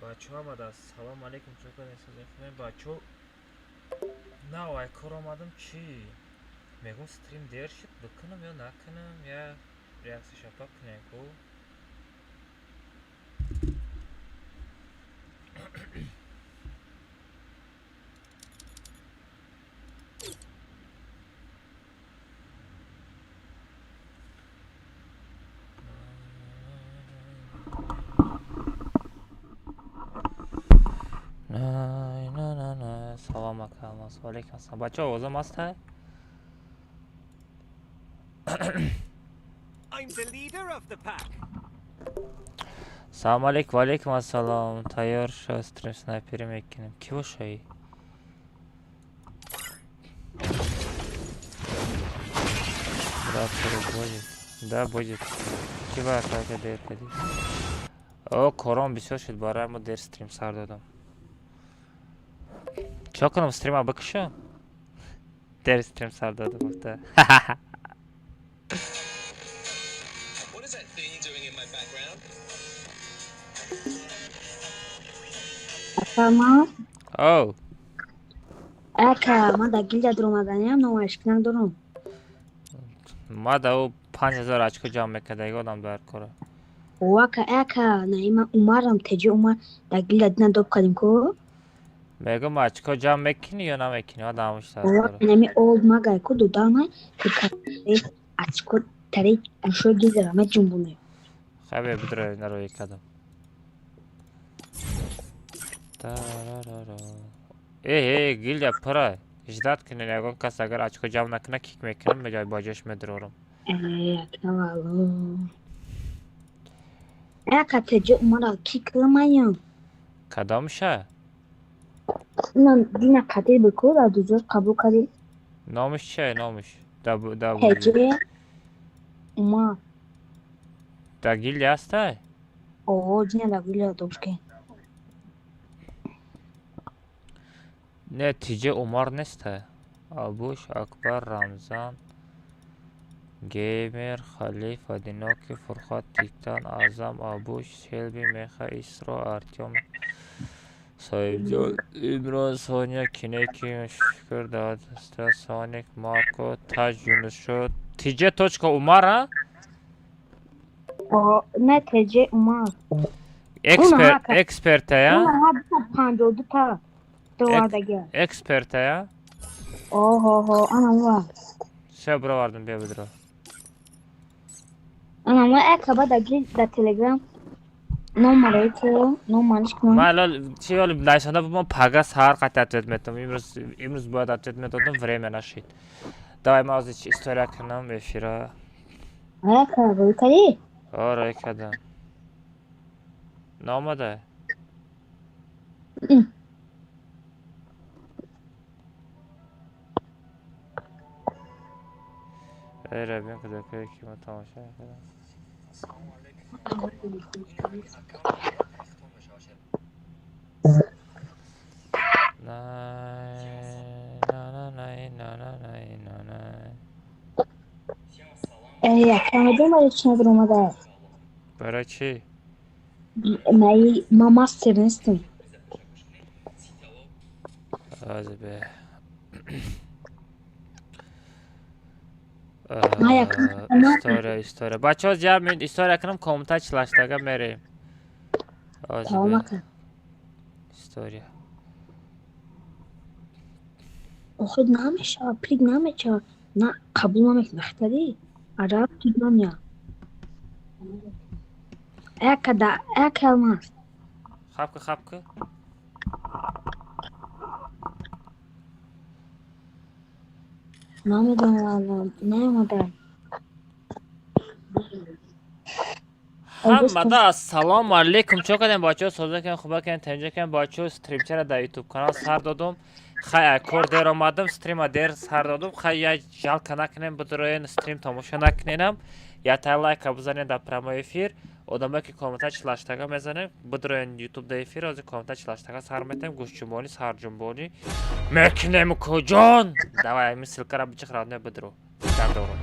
بچه ها آمده است. سلام علیکم. چطور هستید بچه ها؟ نه کار آمدم چی؟ میگم استریم دیر شد بکنم یا نکنم یا ریاکسی شفاف کنیم کو؟ نه سلام علیکم. علیکم السلام. بچه ها اوضاع ماسته؟ I'm the leader of the pack. سلام علیکم. و علیکم السلام. تیار شو استریم سنایپری میکنیم. کی باشی؟ برات رو بودید. ده بودید. کی باید که دیر کدید؟ او کارام بسیار شد برای ما دیر استریم سر دادم. چا کنم استریم ها بکشم؟ دیر استریم سر داده گفته. What is that thing doing in my background? Tamam. او Eka, ma da gilja dromadaniam no aşkına durum. ما ده او 5000 اچکو جمع میکرده ای آدم در کاره. Waka eka na ima umaram teji umar da gilja dina dop kadim ko. میگم اچکو جمع میکنی یا نمیکنی آدمش در کاره. Waka nemi old magay ko dudana tika açko tari ansho gilja rame jumbunu. خیلی بدره نروی کدم. ای گیلیا پره. اجداد کنی نگم کس اگر اچکو جمع نکنه کیک میکنم به جای باجش میدرورم. Eka valo. Eka teji umara ki kırmayın. کدامشه؟ İnan dina kadir beko da düzür kabul kadir. نامش چیه نامش؟ دا Teji umar. دا گیلیا هسته؟ Oo dina da gilja dopke. نتیجه عمر نیسته. ابوش اکبر رمضان گیمر خلیف دیناکی فرخات تیکتان اعظم ابوش شلبی میخه اسرا ارتیم صاحب جان عمران سونیا کینیکی مشکر داد است سونیک مارکو تاج یونس شد تیجه توچکا عمر ها؟ O ne teji umar. اکسپرت ya Una hadi pandodu ta duvardaki. اکسپرت ya Oho anam var. şey bura vardım bir bedro. Anam var ekaba da gir da telegram numarayı ko numarayı من ko. الان چی حالا لایسانه با من پگاه سهار قطع اتوت میتونم امروز باید اتوت میتونم وریم نشید давай ما از історія کنم افیرا Ayakkabı yukarı. آره کدام نامده ای ربیم که دکه که ما تماشا کنم نه Ayakkabı var içine durmada. برای چی؟ Neyi mama sırrınsın. آزه به استوریا بچه ها جمع استوریا کنم کامنتا چلاشتاگه میریم آزه Tamam به bakın. استوریا خود نامش پریگ نامش نه قبول نامش مختاری. Arap tutmam ya. Ek almaz. خب که Namadan valla. Namadan. همه سلام علیکم چون کردیم بچه ها سوزه کنیم خوبه کنیم تنجه کنیم بچه ها استریم چرا در یوتیوب کانال سر دادم خیلی کور دیر آمدم استریم دیر سر دادم خیلی جل که نکنیم بدروین استریم تماشا نکنیم یا تا لایک بزنیم در پرامو افیر آدمه که کامنتا چلاشتگا میزنیم بدروین یوتیوب در افیر از کامنتا چلاشتگا سر میتیم گوش جنبانی سر جنبانی میکنیم کجان دوای مثل کرم بچه خرادنه بدرو در دورو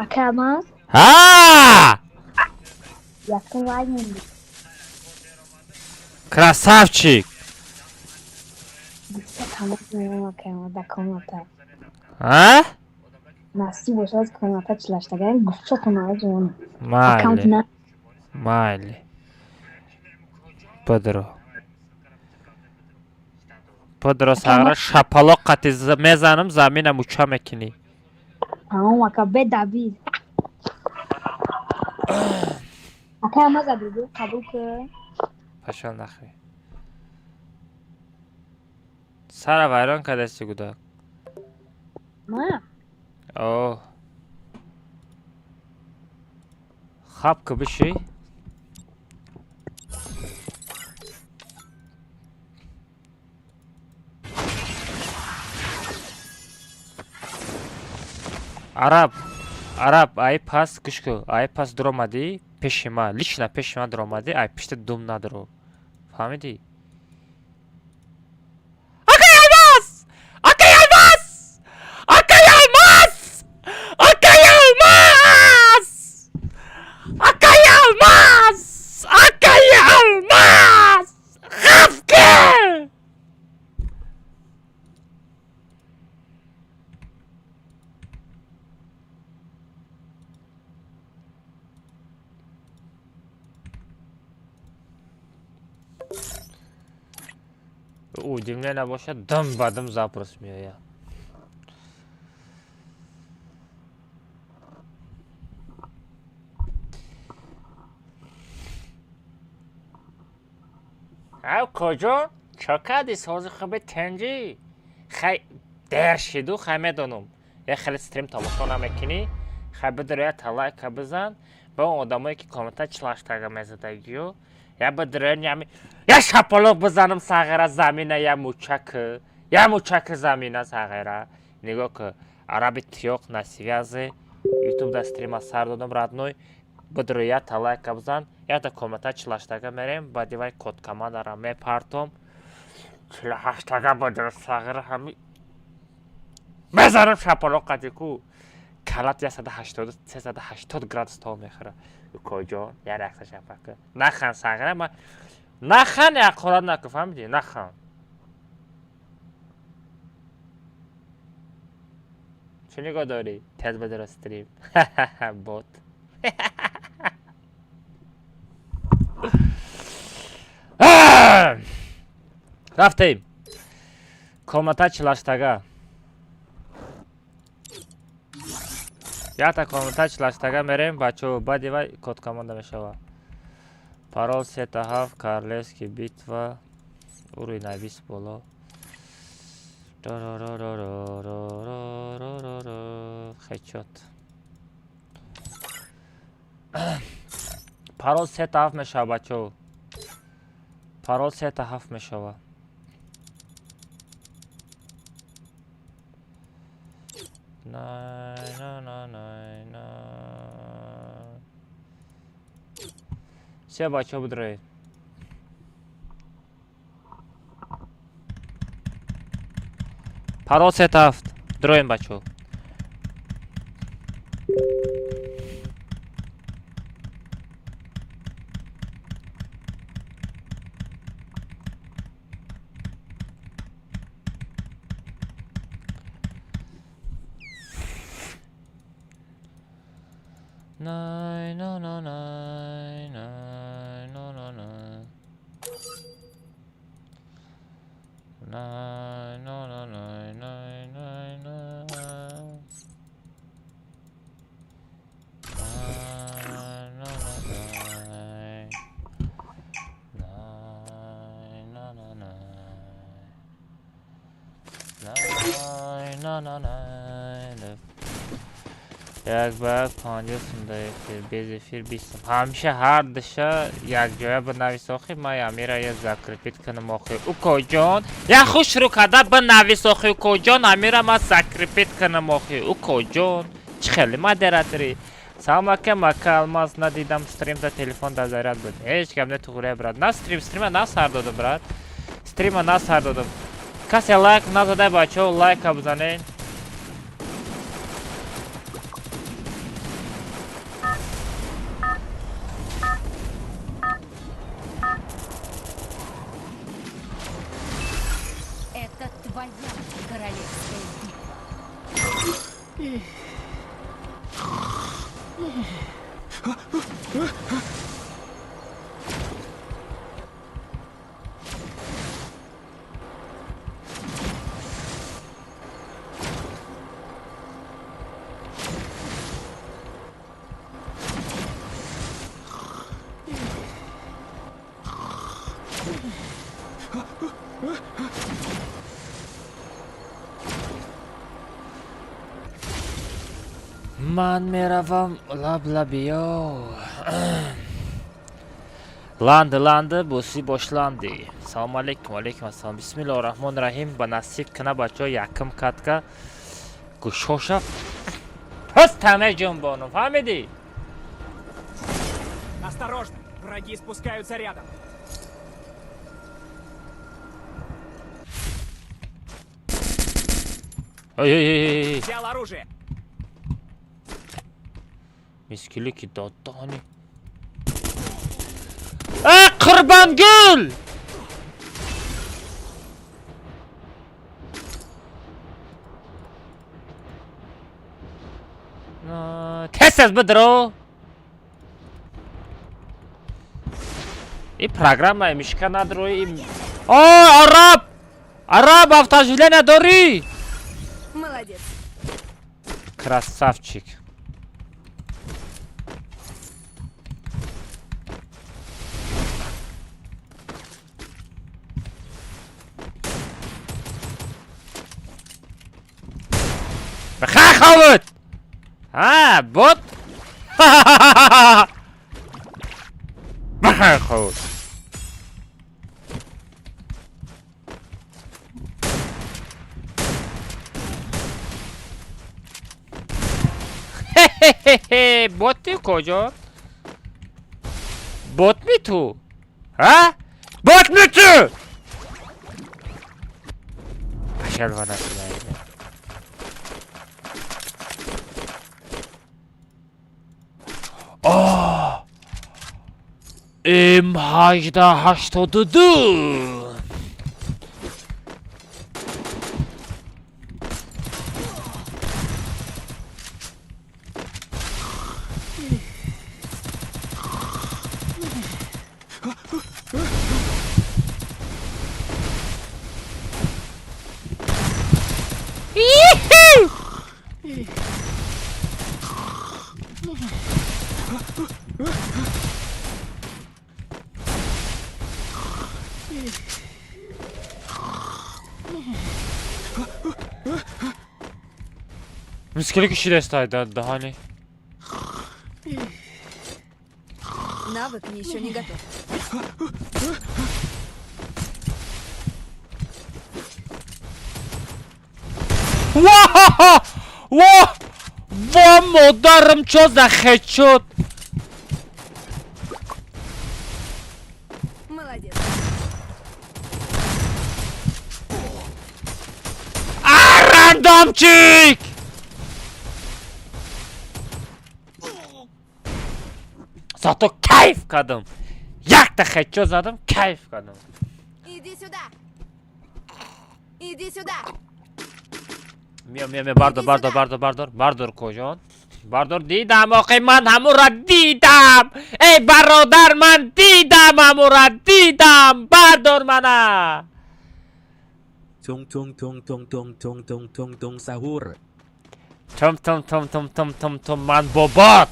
Ek almaz. ها Yakın var mıydı? Красавчик! Gitse tamam bakayım da konuta. А? Nasıl boşaz konuta çılaşta gelen gufça konuta onu. Майли. Account'una Майли. Подро. Подро сагра шапалоқ қати мезанам заминам уча мекини. tamam vaka be David. Akayamaz abi bu kabul kı. Пашон нахи. Сара вайрон кадасти гуда. Ma. О. Хап ки биши? Араб, ай пас гушку, ай пас дромади, пешима, лично пешима дромади, ай пишти дум надро. Фаҳмидӣ? Акаялмас! Акаялмас! Акаялмас! Акаялмас! Акаялмас! Акаялмас! Хавке! Удивление бошад, дым ба дым запрос меояд. ав куҷо? Чо кардӣ сози хуби тенҷӣ? Хай дер шиду хай медонум. Я хеле стрим тамошо намекунӣ? Хай бидир я талайка бизан ба он одамое ки коммента члаштага мезадагиё. Я бидир ями я шапалоқ бизанам сағира замина я мучак замина сағира. Нигоҳ ки араби тиёқ на связи. ютуб да стрима сар додам родной. Бидир я талайка бизан. Я да коммента члаштага мерем. Баъди вай код командаро мепартом. 48 бодро сағира ҳами мезанам шапалоқ қадику. Калат 380 градус то мехӯра. Куҷо я рақса шапака. Нахан сағира ма нахан я қорат наку фаҳмидӣ? Нахан. Чӣ нигоҳ дорӣ? Тез бадро стрим. Бот. рафтем. Комната члаштага. Ята комната члаштага мерем бачо баъди вай код команда мешава. Парол сетаҳаф Карлевский битва. Уруи навис боло. Хечот. Парол сетаҳаф мешава бачо. Парол сетаҳаф мешава. Все бачо будроед. Парол сетаҳафт. Дроем бачо. Най, но, най, най, но, най. Най, но, най, най, най, най. Най, но, най. Най, но, най. Най, но, най. як бак 50 эфир без эфир 20 ҳамеша ҳар диша якҷоя бинавис охи ма амира я закрепит кунам охи укоҷон я худ шурӯъ карда бинавис охи укоҷон амира ма закрепит кунам охи укоҷон чӣ хеле модератори салом алейкум мака алмаз надидам стримда телефон да заряд буд ҳеҷ гап нетуғурия брат на стрима на сар додам брат стрима на сар додам касе лайк назадай бачаҳо лайка бизанед من میروم لبلبیو لاند بوسی باشلاندی. سلام علیکم السلام. بسم الله الرحمن الرحیم. به نصیب کنه بچه یکم کتکه گوشوشا پست همه جنبانو فهمیدی؟ Осторожно! Враги спускаются рядом. ای Взял оружие. میسکیلی که دادانی قربان گل تست از بدرو این پروگرام میشکه نداری. عرب автожиле نداری. Молодец. красавчик. بخیر خوابت. بوت. بخیر خوابت. بوتی کجا؟ بوت می تو؟ بوت می تو؟ بشر و نسلایه M882 Сколько считаешь, да, Дани? Навык еще не готов. Ва, модарым, чё за хэдшот? Молодец. Рандомчик! Зато кайф кадым. Як-то хэдшот задым, кайф кадым. Иди сюда. Иди сюда. Мия, бардор کجان؟ بردار دیدم آخه من همون را دیدم. ای برادر من دیدم همون را دیدم. بردار منه. Tung sahur. تم من بابات.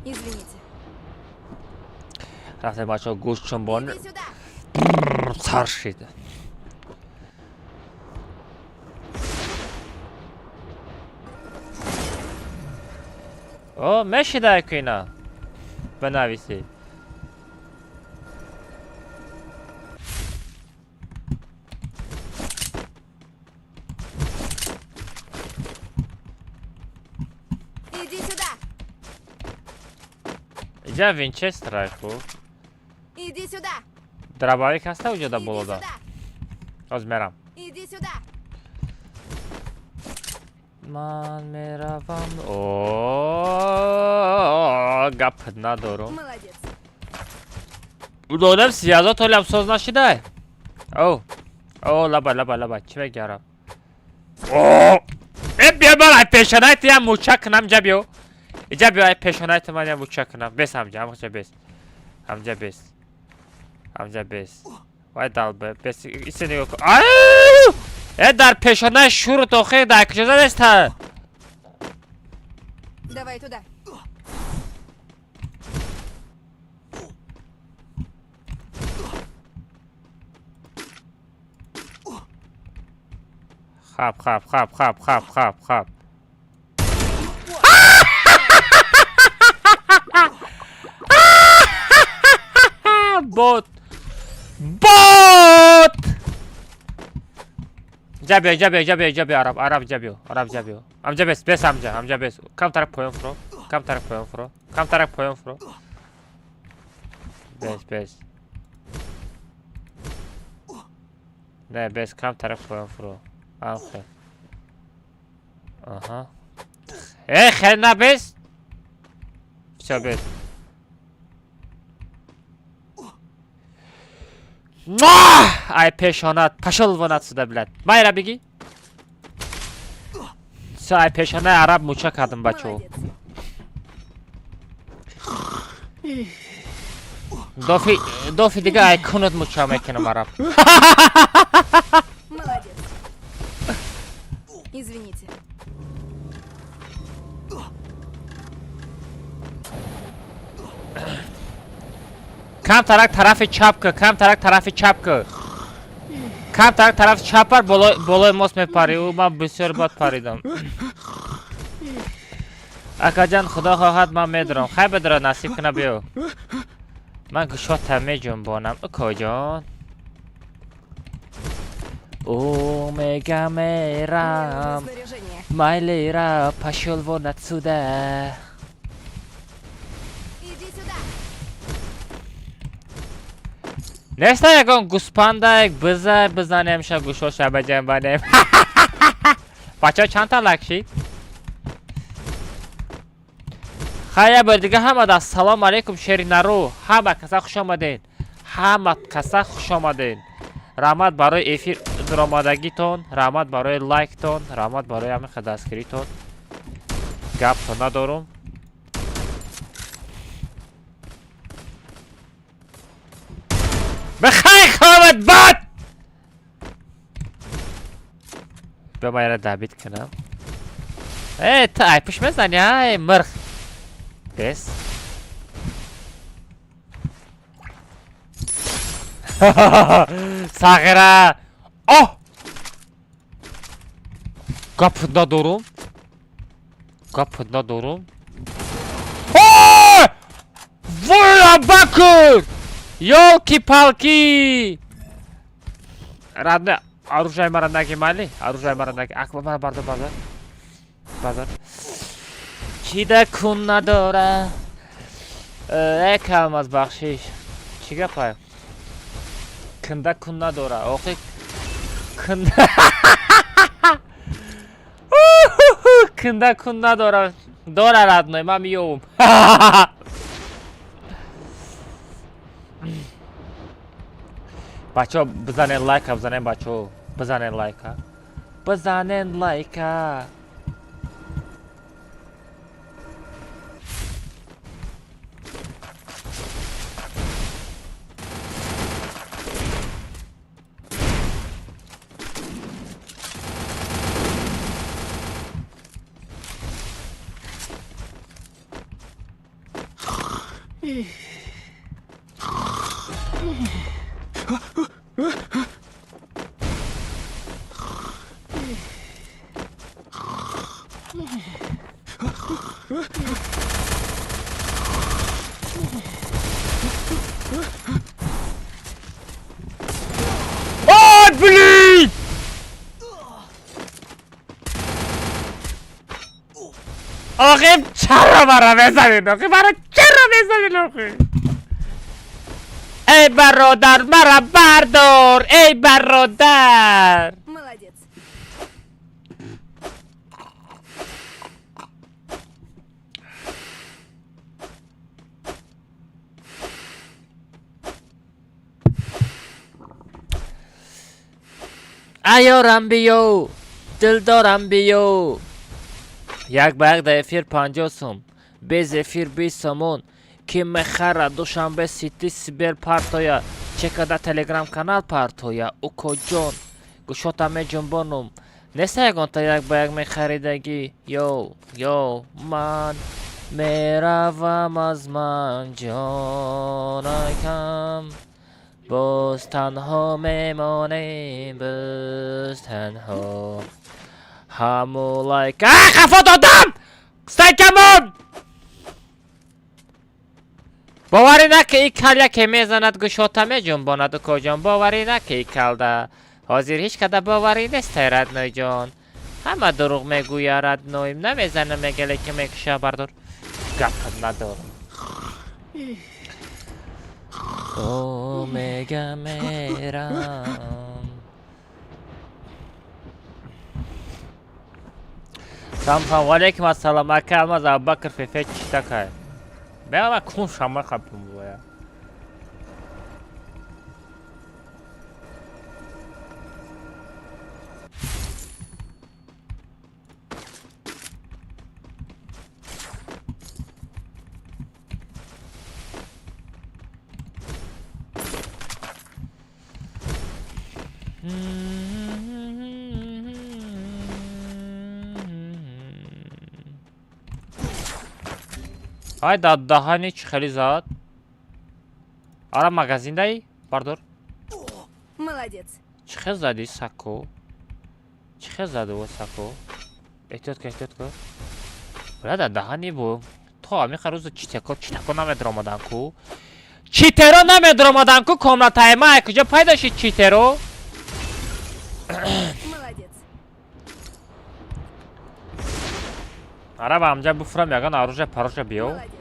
Извините. رفته بچه ها گوشت چنبان Иди сюда. سر شده. میشه که اینا بنویسی. Иди сюда. اینجا وینچستر کو Иди сюда. دربایی هسته اونجا دا Иди بالا دا. сюда. از میرم. Иди сюда. من میروم. گپ ندارم. Молодец. دادم سیازات حالی هم ساز نشده. لبا چی بگرم. ای بیا برای پیشنهایت هم موچک کنم جا بیو. اینجا بیای پیشونایت من یه موچه کنم. بس همجا بس. همجا بس. وای دال بس. ایسه نگاه کن. در پیشونه شور تو خیلی در کجا دست. Давай туда. خب. بوت. جابیو عرب جابیو. همجا بس همجا بس. کم طرف پایان فرو. بس. نه بس کم طرف پایان فرو. آخه. آها. خیلی نه بس. بس. ای پیشانت پشل ونت سوده بلد مایرا بگی ای پیشانه عرب موچه کردم بچه دوفی دیگه ای کنود موچه میکنم عرب Молодец. Извините. کم طرف چپ پر بالای ماست میپری و من بسیار بد پریدم اکا جان خدا خواهد من میدارم خیلی بدره نصیب کنه بیو من گشات می جنبانم اکا جان او میگه میرم Снаряжение. مایلی را پشل و نتسوده Иди сюда. نسته یکان گوسپنده یک بزنیم شا گوشو شبه جنبانیم بچه ها چند تا لک شید؟ خیلی بار دیگه همه دا سلام علیکم شیری نرو همه کسا خوش آمدین رحمت برای افیر درآمدگی تون رحمت برای لایک تون رحمت برای همین دستگیری تون گپ تو ندارم بخوای خوابت باد به ما یه دبیت کنم ای تا ای پش میزنی های مرخ بس ساغره آه گپ ندارم وای بکر یولکی پالکی رادنه آروژای مرا نگی مالی اکبر بازار چیده کن نداره ای کلم از بخشیش چی گفت کنده کن نداره آخه کنده کن نداره داره رادنه من میوم بچه ها بزنین لایک ها بزنین لایک ها بلید آخه چرا برا بزنید آخه ای برادر مرا بردار ای برادر Молодец. ایارم بیو دل دارم بیو یک برگ در افیر 50 سوم без эфир, без самон. Ким мехара душанбе сити сибер партоя. Чекада телеграм канал партоя. Укоҷон. Гушота меҷунбонум. Неста ягонта як ба як мехаридагӣ. Йо, ман меравам аз ман ҷонакам. باز تنها میمانیم باز تنها همولای که خفا دادم سنکمون باوری نکه ای کل که میزند گشاته میجنباند و کجان باوری نکه ای کل ده حاضر هیچ کده باوری نیست رد نوی جان همه دروغ میگوی رد نویم نمیزنه میگله که میکشه بردار گپ ندارم اومگا میرم سلام علیکم السلام علیکم از ابوبکر فیفی چیتاکای بیا کون شما خپم بویا Hayda daha ne çıkıyor zat? Ara magazindayı? Pardon. Молодец. Çıkıyor zadı sako. Çıkıyor zadı o sako. Ehtiyatko. Burada daha ne bu? To mi kharuzu çiteko namedromadan ku. Çitero namedromadan ku komnatay ma kıca paydaşı çitero. Молодец. Araba amca bu fram yagan aruja paroja biyo. Молодец.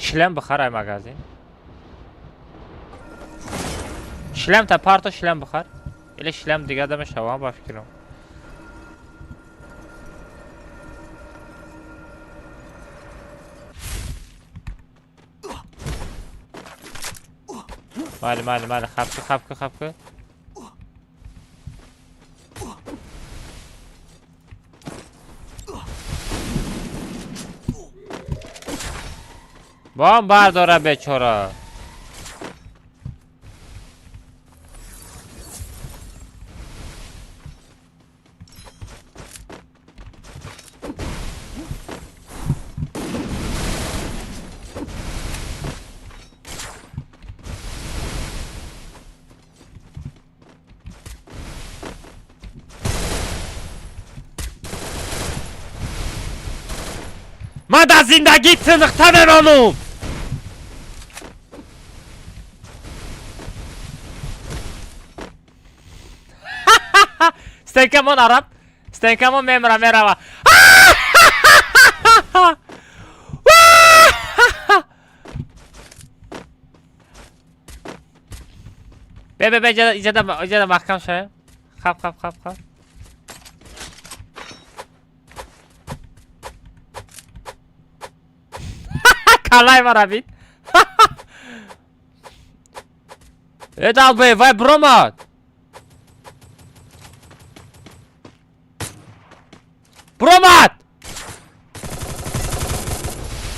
Шлем бахарай магазин. Шлем та парто шлем бахар. Или шлем дига да мешавам ба фикрам. Мали хапка. بام برداره بیچاره من در زندگی تنخته نمانم استنکمون عرب استنکمون میرم به ایجاد محکم شاید خب کلای مرا بید ادال به وای بروماد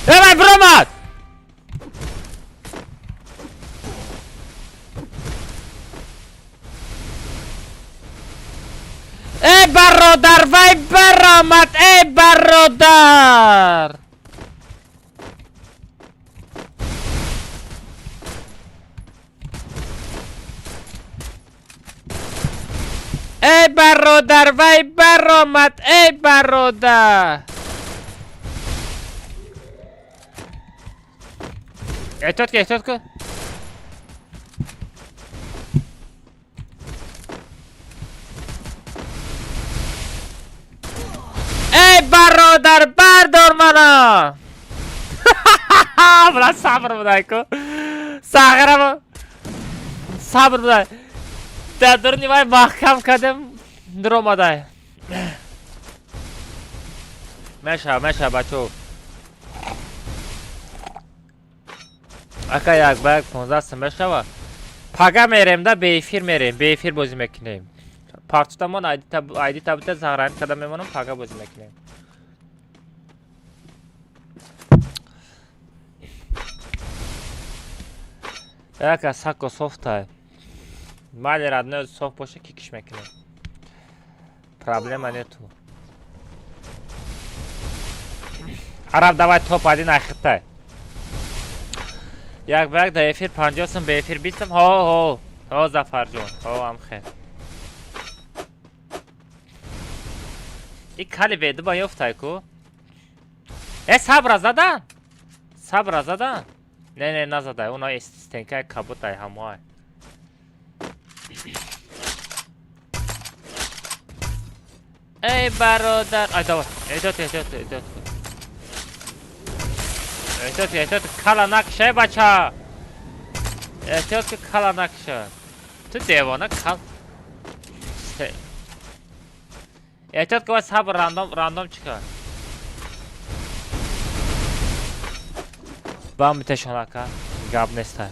وای بروماد ای برادر وای برآمد ای برادر ای برادر وای برآمد ای برادر احتیاط کن ای برادر بردار منو بلا صبر بودای کو صبر بودای دادرنی وای محکم کردم در اومدای میشه بچو اکا یک باید 15 سمه شوه پاگا میریم دا به افیر بازی میکنیم پارتوتامون آیدی تابوت زهرانی کده میمونم پاگا بازی میکنیم Яка сако софта. Мали родной софт باشه کیکش میکنه. Проблема нету. عرب давай топ-1 ахиртай. Як баг да эфир 50 сум به эфир 20 сум. ها زفر جون. ها هم خیر. این کلی ویدو با یفتای کو. صبر زدن. صبر زدن. نه نزده. اونا استنکای کبوتای همه. ای برادر. ای داور. احتیاط کلا نکشه بچه. احتیاط که کلا نکشه. تو دیوانه کل. احتیاط که باید صبر راندوم چیکار. با هم میتشونه که گاب نیسته.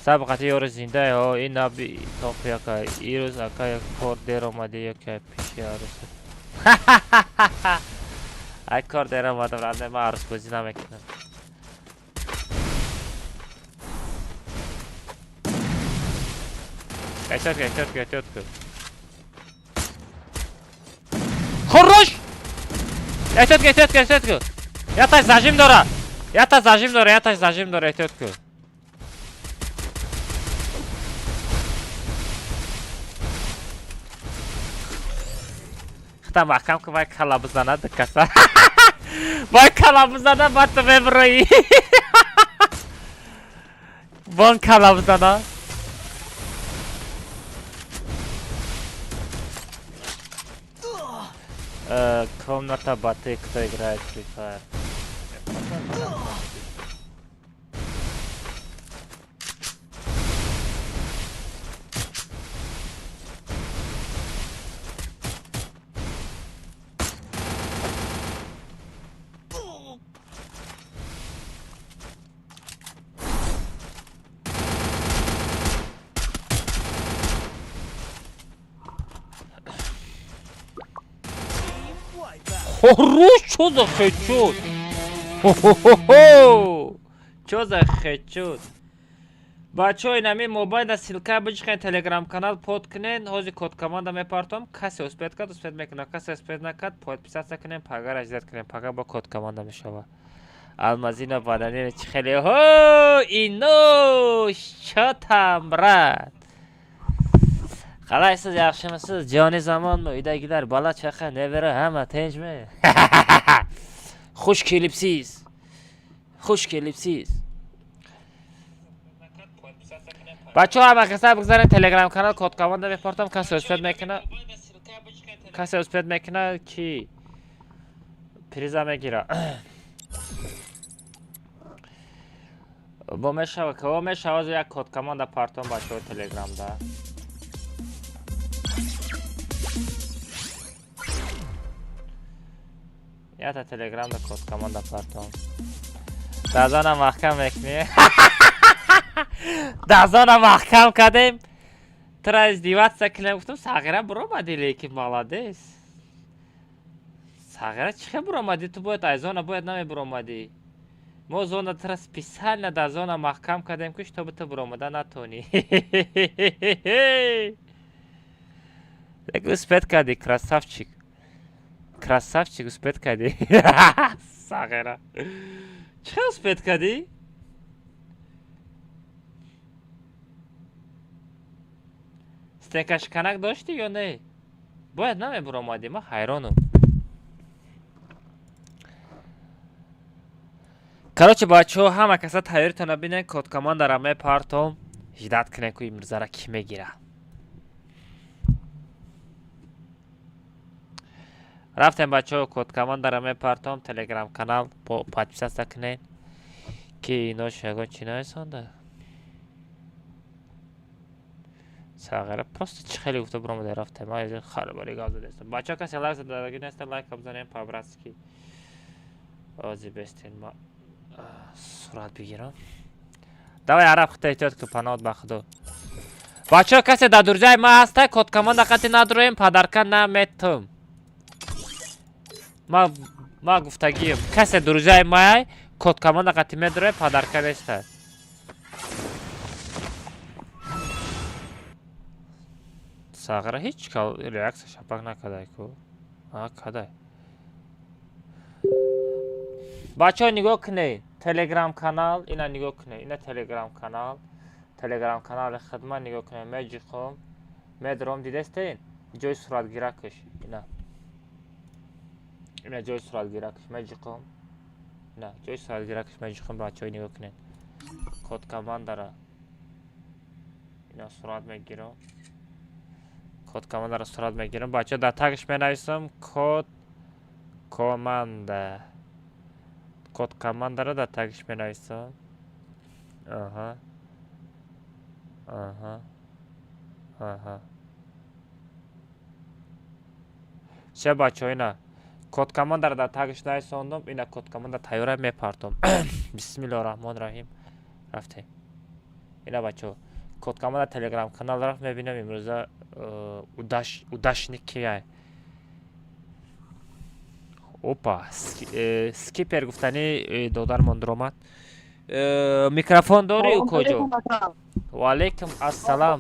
صبر قطعی یور زنده ها. این نبی توفیه که ایروز اکا یک کار دیر آمده یا که پیشی عروسه. ای کار دیر آمده رنده ما عروس بازی نمیکنم. احتیاط کن. خورش! احتیاط کن. یا تاش زجیم داره. احتیاط کن. خدا محکم که باید کلا بزنه دکسه. باید کلا بزنه باید تو ببرایی. بان کلا بزنه. Комната Баты, кто играет в Free Fire. Хорош, что за хэдшот? Хо-хо-хо-хо! Что за хэдшот? Бачой нами мобайл силка бычкай телеграм канал подкнен, хози код команда мепартом, каси успет мекна, каси успет накад, подписаться кнен, пага раздет кнен, пага ба код команда мешава. Алмазина бадани чхели. Хо! Ино! Что там, брат? Qalay siz yaxshimisiz? Joni zamonmi? Uydagilar bola chaqa nevara hamma tinchmi? Xush kelibsiz. Bachoo hamma kasab big'zaring Telegram kanal kod komanda meportam kasa uspet mekna ki priza megira. Bo meshawa jak kod komanda partom bachoo Telegramda. یا تا تلگرام دا کد کاماندا پارتون دازانا محکم میکنی دازانا محکم کردیم ترا از دیوات سکنه گفتم ساغره برو مدی لیکن مالادیس ساغره چخه برو مدی تو باید ایزانا باید نمی برو مدی ما زونا ترا سپیسال نه دازانا محکم کردیم کش تو بتو برو مده نتونی لیکن اسپت کردی Красавчик, успет кади. Сагера. Чё успет кади? Стенкаш канак дошти ё не? Бояд наме буромади, ма хайронум. Короче, бачо, ҳама каса тайёртона бинен код команда раме партом ҳидат кинен ки имрӯзара ки мегира. Рафтем бачо код команда раме партом телеграм канал подписаться кнен ки ино шаго чинай сонда. Сагара просто чхели гуфта бромаде рафтем ай харбари газа дестам. Бачо каси лайк задаги неста лайк бзанем по-братски. Ози бестин ма сурат бигирам. Давай араб хита эҳтиёт ки панот ба худо. Бачо каси да дурҷаи ма ҳаста код команда қати надуроем падарка наметум. ما گفتگیم کسی دروجه مای کد کاماندا قتی میداره پادرکه نیسته сағира ҳеҷ кал реакция шапак накадай ку кадай бачаҳо нигоҳ кунед телеграм канал ина нигоҳ кунед ина телеграм канали хидмат нигоҳ кунед меҷиқом медром дидестен ҷои суратгиракаш ина ҷои суратгиракаш меҷиқом ина ҷои суратгиракаш меҷиқом бачаҳо нигоҳ кунед код командара ина сурат мегирам код командара сурат мегирам бачаҳо дар тагиш менависам код командара дар тагиш менависам ча бачаҳо ина код командара дар тагиш нависондам ина код команда тайёра мепартом бисмиллоҳи раҳмони раҳим рафтем ина бачаҳо код команда телеграм канал рафт мебинам имрӯза удашникияй опа скипер гуфтани додармон дуромад микрофон дори укоҷон ваалейкум ассалам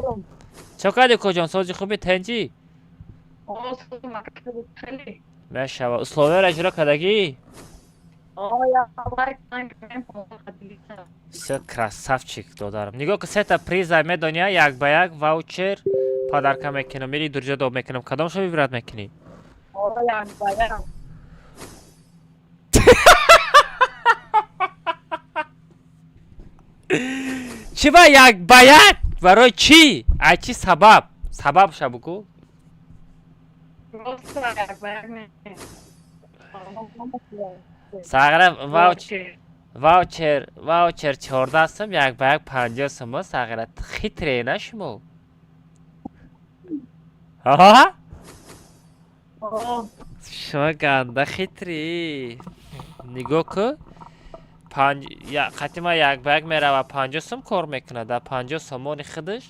чо кардӣ укоҷон сози хуби тенҷӣ мешава условияро иҷро кардагӣ все красавчик додарам нигоҳ ки сета приза медония як ба як ваучер падарка мекунам мери дурҷа доб мекунам кадомшо вибрат мекунӣ чӣ ба як ба як барои чӣ аз чӣ сабабша бугӯ сағира ваучер 14 сум як ба як 50 сум сағира хитрена шумо шумо ганда хитрӣ нигоҳ ку қатима як ба як мерава 50 сум кор мекунад дар 50 сомони худаш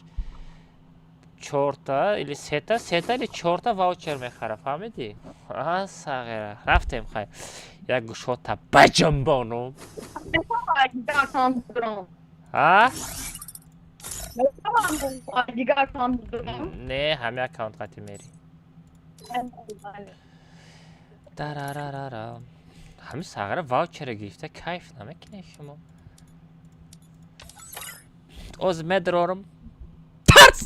4 или 3 или 4 ваучер мехара фаҳмидӣ сағира рафтем хай як гушота баҷанбонум не ҳами аккаунт қатӣ мери дарарарара ҳами сағира ваучера гирифта кайф намекунед шумо оз медрорум тарс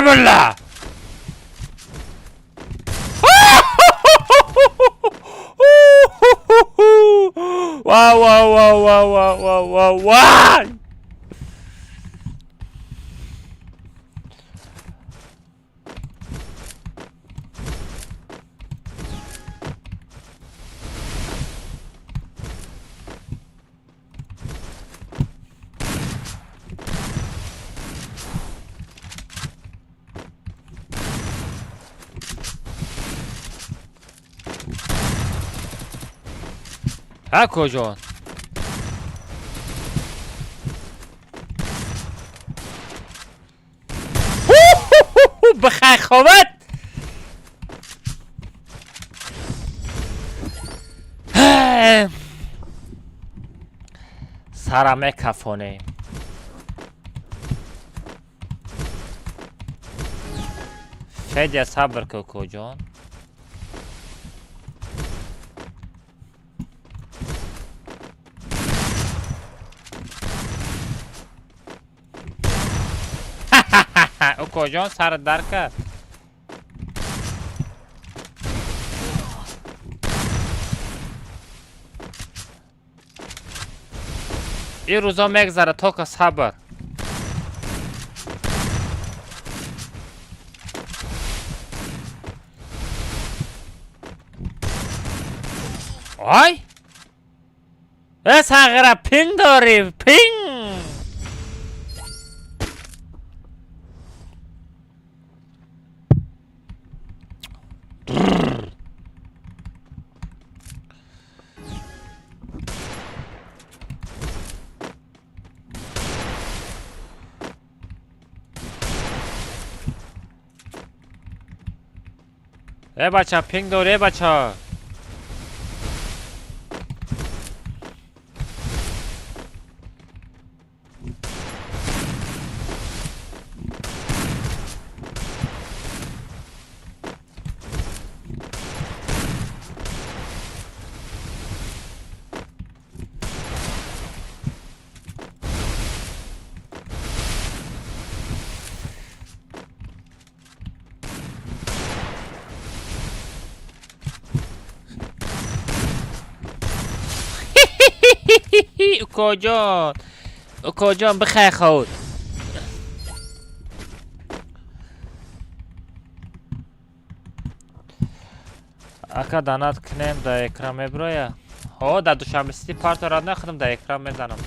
Alhamdulillah. Wow. ها کجان بخیر خوابت سرمه کفانه خیلی صبر کوکو جان. کوکو جان سر در کرد. این روزا میگذره تو که صبر. آی ساغره پینگ داری پینگ. ای بچه پینگ داری ای بچه. کجان کجان بخیر خود. اکا دانات کنیم در اکرام میبرویه. ها در دوشنبه سیتی پارت را نخدم در اکرام میزنم.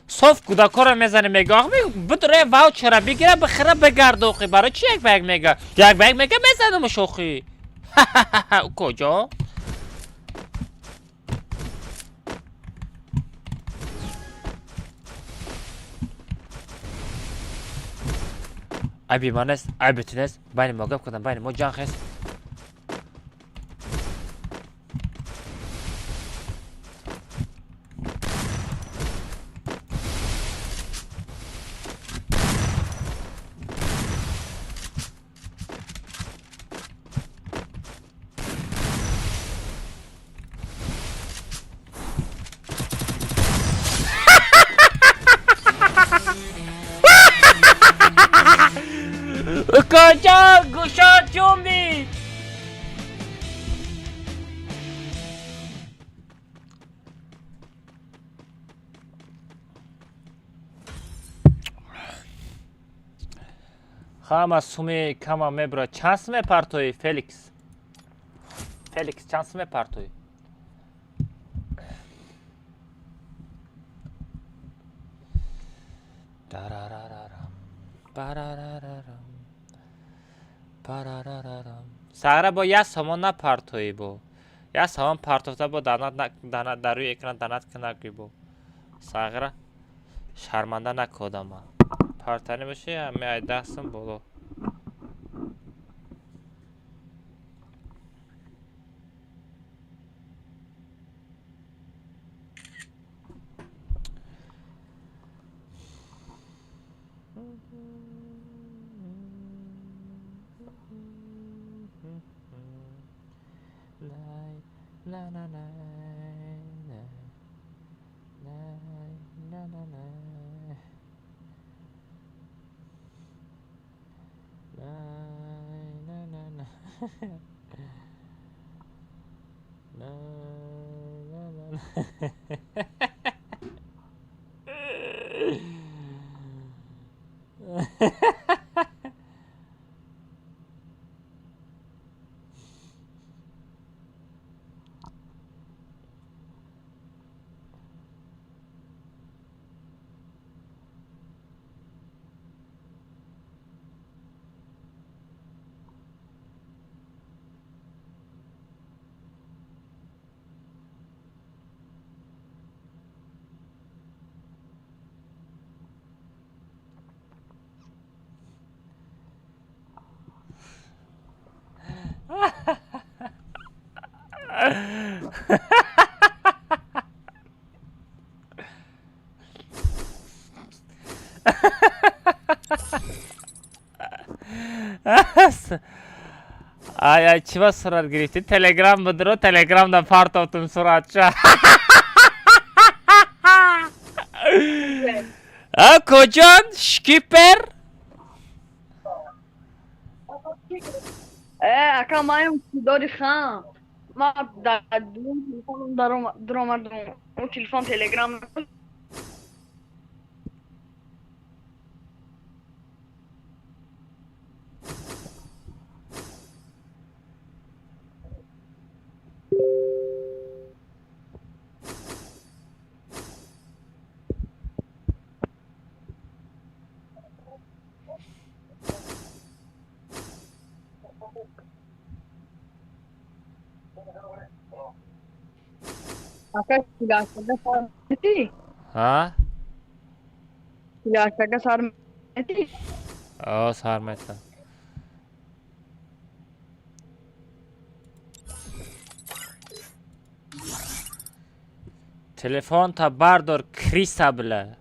صاف کودکا رو میزنه میگه آقا بدره واوچر را بگیره بخره بگرد اوخی. برای چی یک بگ میگه؟ یک بگ میگه میزنم شوخی. کجا؟ ای بیمان است ای بتون است بین ما گپ کدم بین ما جان خیست. کجا گوشات جنبید. خواهم سومی کما میبره چانس میپرتوی فلیکس. فلیکس چانس میپرتوی. ساغره با یه سامان نپرتوی با یه سامان پرتوفته با دانت در روی اکران دانت کنگی با ساغره شرمنده نکودم من پرتنی بشه همه ای دستم بولو. La la la la la la Ay kime sorar girişti? Telegram mıdır o? Telegram'da part oldum suratçı. Ha kocan şkiper. Calma aí, dor de fã. O telefone Telegram. Até filhasta da sarmenti. Ha? Filhasta da sarmenti. O sarmetan. Telefon ta bardor krisa bile.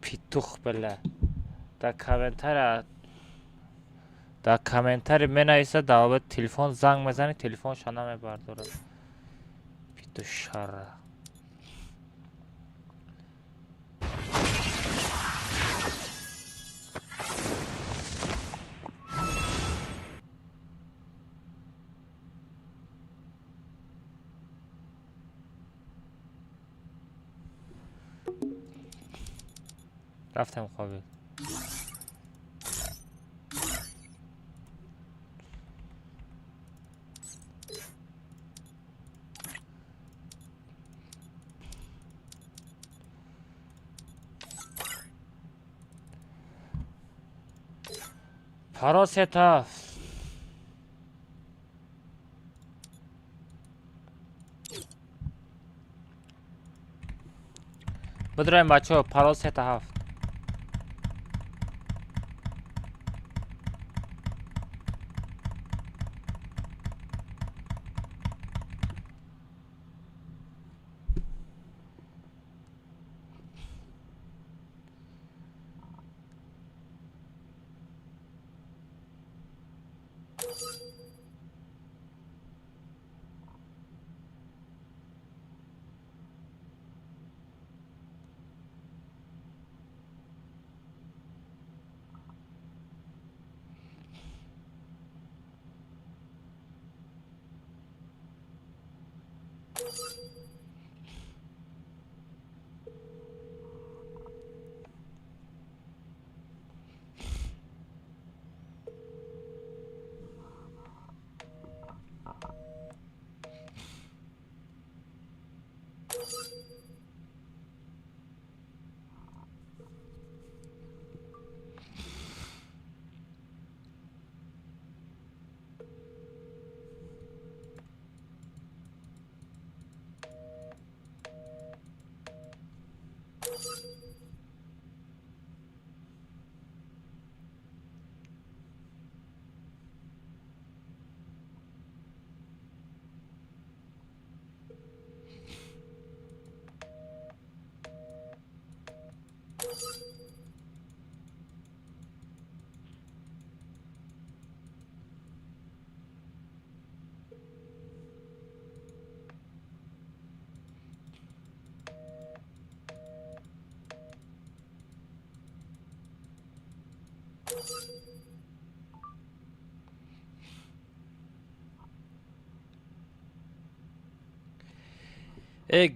پیتوخ بله در کامنتر من ایسا دعوت تلفن زنگ مزنی تلفن شانه می برداره پیتو شره رفتم خوابید پاراستا بدرایم بچه ها پاراستا هفت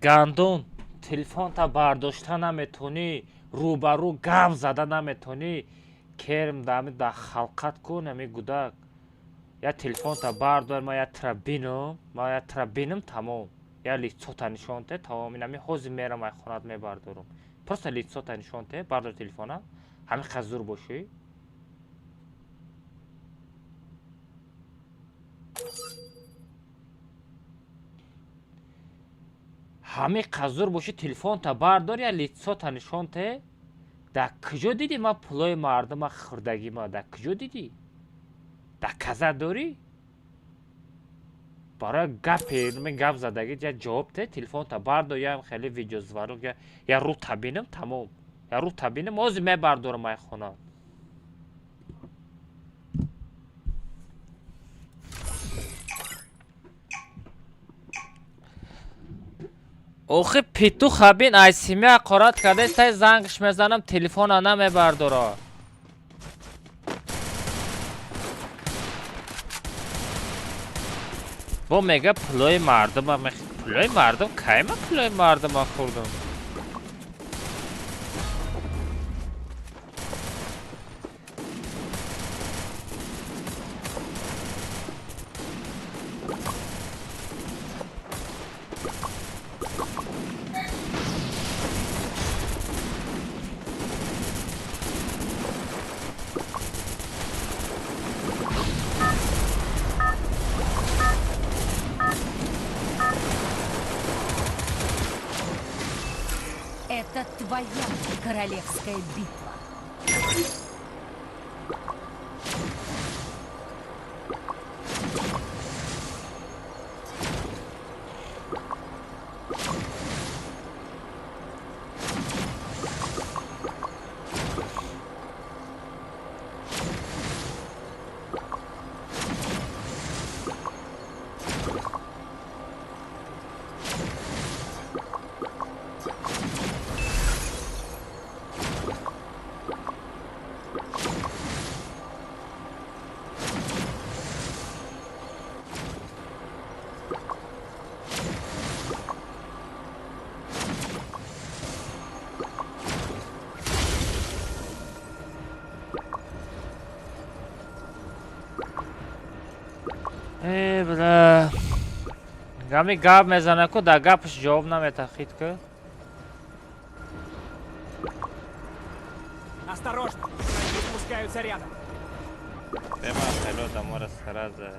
гандон телефонта бардошта наметонӣ, рӯбарӯ гап зада наметонӣ, керм да халқат кун ами гудак. Я телефонта бардор, ма я тра бинам тамом. Я лицота нишон те тамом. Инами ҳозир мерам ай хонат мебардорам. Просто лицота нишон те, бардор телефона. Ҳамин хазур бошӣ. ҳамин қазур боши телефонта бардор я лицота нишон те. Да куҷо диди ма пулои мардума хурдагима? Да куҷо диди? Да каза дорӣ? барои гапе гап задагӣ я ҷавоб те, телефонта бардор, я хеле видеозварок, я рӯ табинам тамом. Я рӯ табинам ҳозир мебардорам ай хона. охи петух ҳабин айсимия қарат карда стай зангш мезанам, телефона намебардора. бо мега пулои мардума пулои мардум кайма пулои мардума хурдам. Это твоя королевская битва. бля. Гами гап мезана ку, да гапш ҷавоб наметахид ку. Осторожно! Враги спускаются рядом. Тема хело дамора сараза.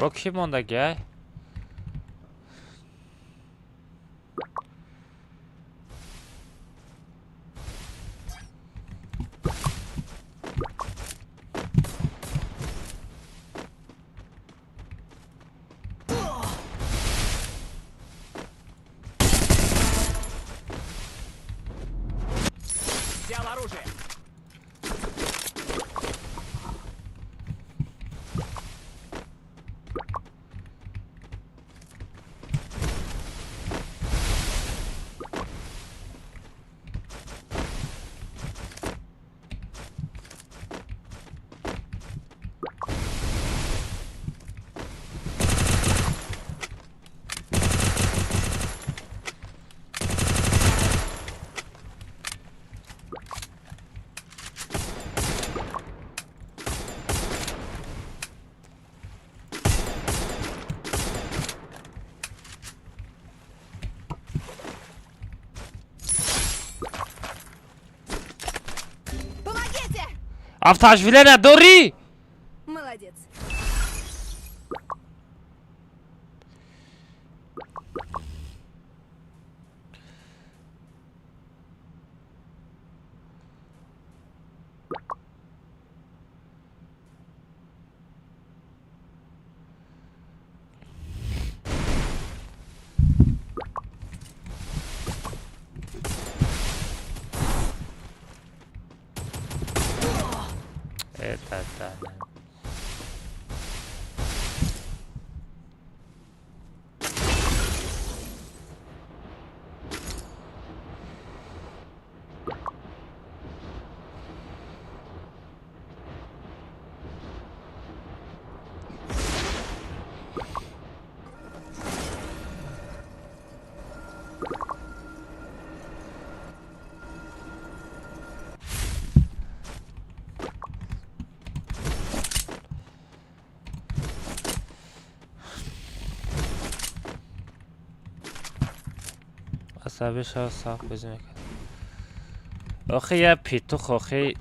با کی موندگی؟ Взял оружие. Помогите! Автошвилена дори! Молодец. Это да. عصبی شو صاف بازی میکنه. آخه یه پیتوخ آخه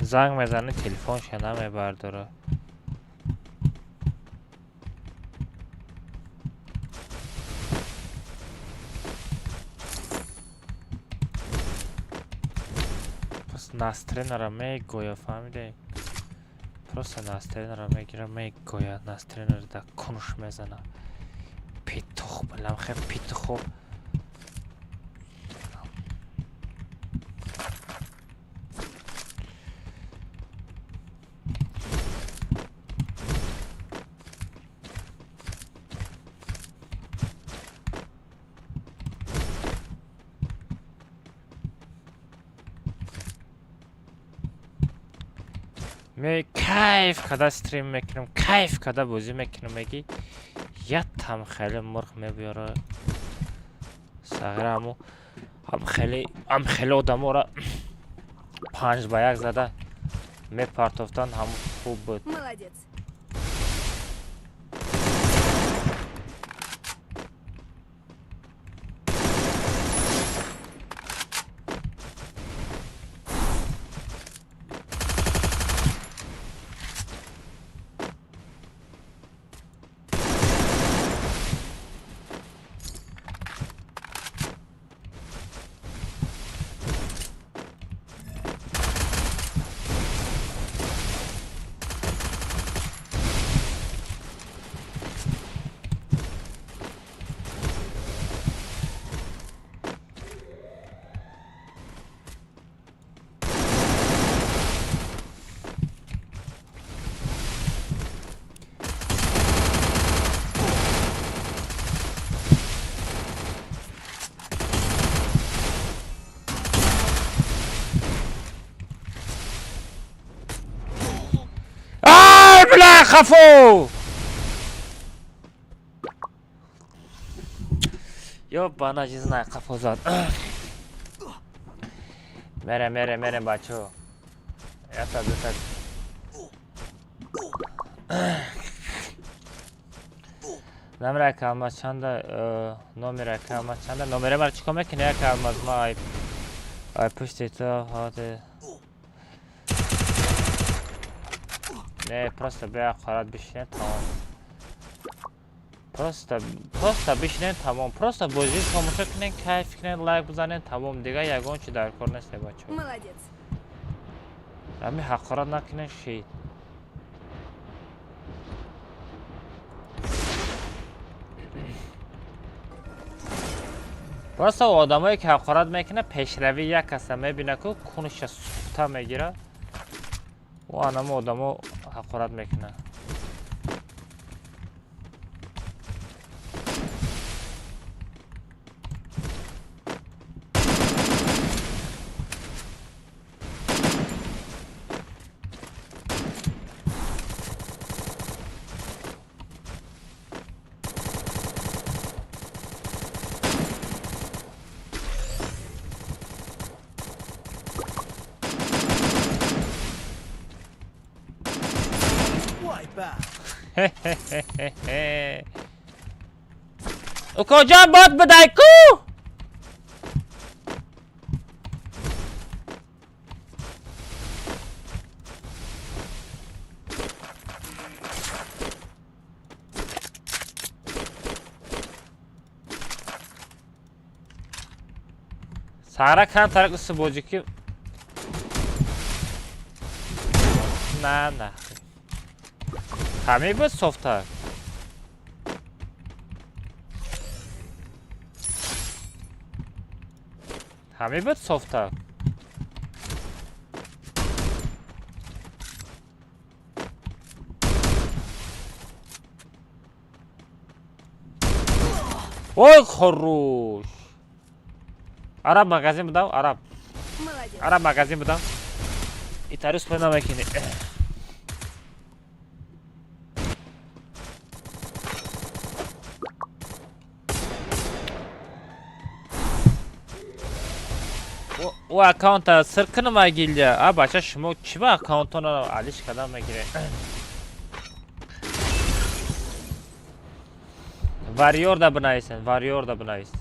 زنگ میزنه تلفنش نمیبرداره. پس نسترین را میگویا فهمیده؟ پس نسترین را میگیره میگویا نسترین را در کنش میزنه. پیتوخ بلم خیلی پیتوخو. می کیف کدا استریم میکنم کیف کدا بازی میکنم میگی یه تم خیلی مرغ میبیاره سغرامو هم خیلی آدمو را 5 با 1 زده میپرتافتن هم خوب بود. Молодец. بلا خفو یا بانا چیز نه خفو زد. میره بچو یا تا دو تا نمیره که الماس چنده نمیره که الماس چنده نمیره مرا چیکار میکنه که الماس ما ای پشتی تو هاته نه پرسته بیا خورد بشینه تمام просто бишинен тамом. Просто бозӣ тамошо кинен, кайф кинен, лайк бизанен, тамом. Дигар ягон чи дар кор нест бачаҳо. Молодец. Ами ҳақорат накунен шид. Просто одамое ки ҳақорат мекунад, пешравӣ як каса мебинад ку кунуша сухта мегирад. Ва анамо одамо ҳақорат мекунад. کجا باد بدای کو سارا کم ترک اس بوجی کی نه همه بود صفتر همه بود صفتر اوه خروش عرب مغازین بدم عرب مغازین بدم ایتاریس پیدا میکنی او اکاونت سرکن مگیلیا بچه شما چی با اکاونتون رو علیش کدام میگیره واریور دا بنایسن واریور دا بنایس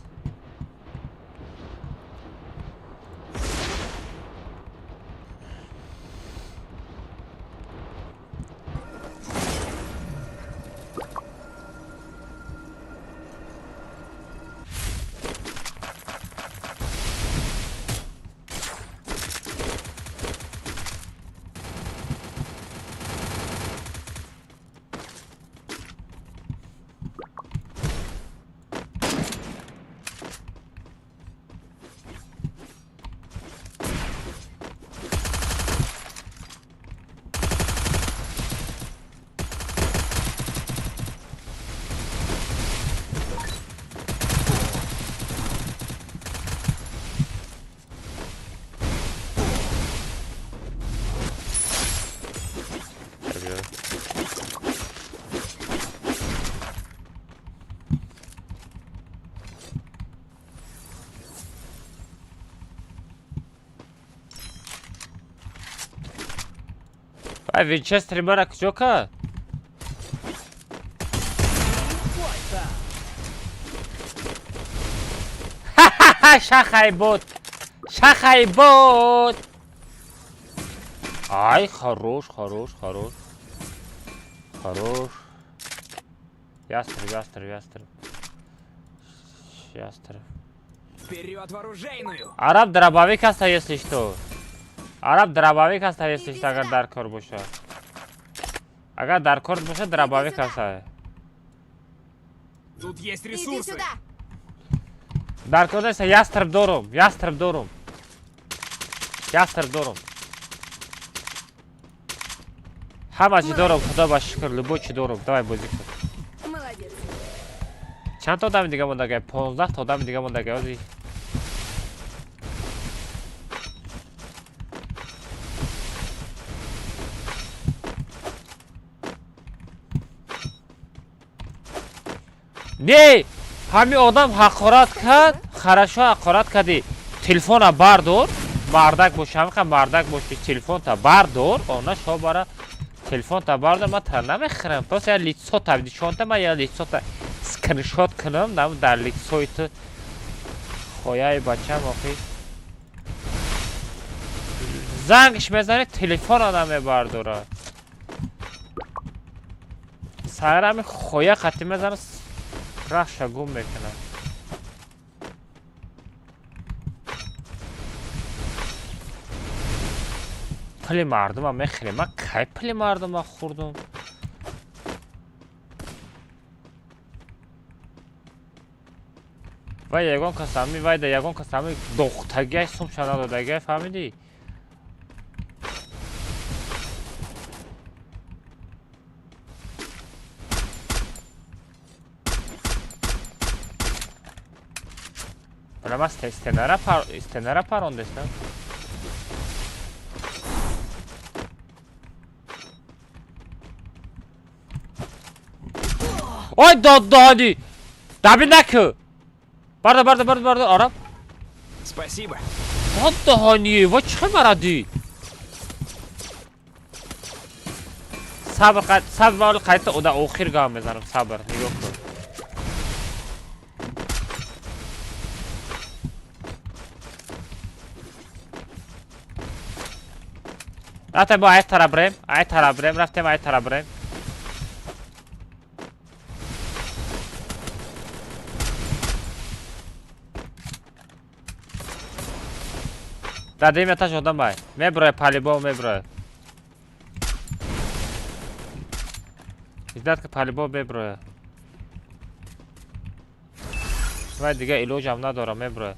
وینچستر مرا کجا کرد؟ شخی بود شخی بود ای خروش خروش خروش خروش ястреб Вперед в оружейную! араб дробовик аста если что араб дробовик аста если что агар дар кор бошад агар дар кор бошад дробовик аста Тут есть Иди ресурсы! сюда. дар кор неста ястреб дорум ястреб дорум ҳама чӣ дорум худо ба шукр любой чӣ дорум давай бозӣ кун Молодец. чанд та одами дига мондагай 15 та одами дига мондагай ози не ҳамин одам ҳақорат кард хорошо ҳақорат кардӣ телефона бардор мардак бош ҳамиқа мардак боши телефонта бардор она шо бара телефонта бардор ман тара намехӯрам просто я лицота нишонта ман я лицота скриншот кунам нам дар лицои ту хояи бачам охи зангш мезани телефона намебардорад сайрами хоя хати мезана رخش گم میکنم. پلی مردم هم میخریم. من کی پلی مردم هم خوردم؟ وای یگان کسامی وای ده یگان کسامی دختگی سوم شنا دادگی فهمیدی؟ بله من استنره پراندستم. Oy dadi. Dabi nakı. Barda Arap. Спасибо. Hatta hani va çıkmaradı. Sabr var qayta o da oxir gam mezanim sabr. Yok. Raftem bu ayet tarabrem, raftem ayet tarabrem. Dadaim yataş odan bay. Me buraya palibo me buraya. İzdat ki palibo be buraya. Ve diğer ilojam nadora me buraya.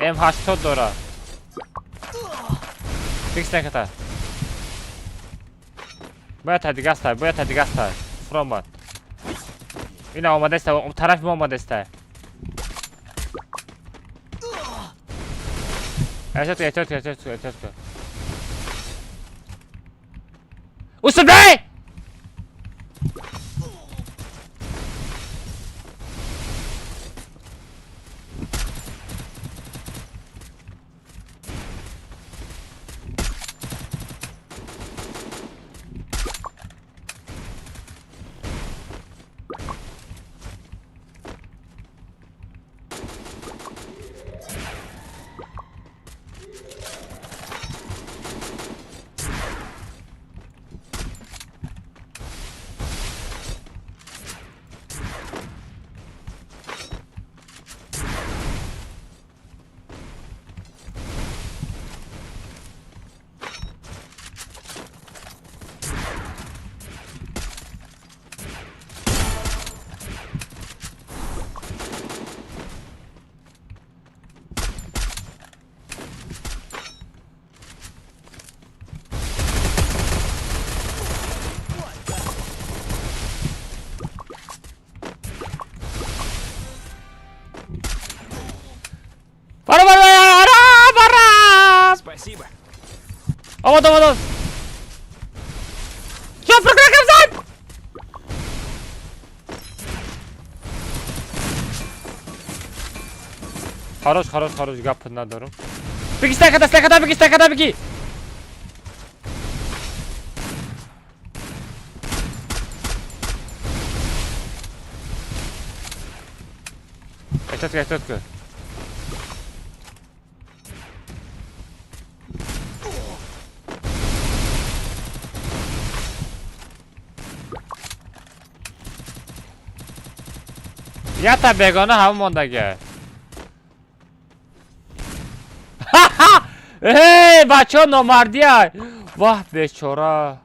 M80 دورا فیکس نکتا باید دیگه است فرامات این آماده است اون طرف ما آماده است احتیاط کن اوسبه Спасибо. Aman. Ya bırakın sen! Хорош, гапы надо. Беги, стеката, беги! Эhtiyat. یا تا بگانه همون ماندگه بچه ها نامردی های واه بیچاره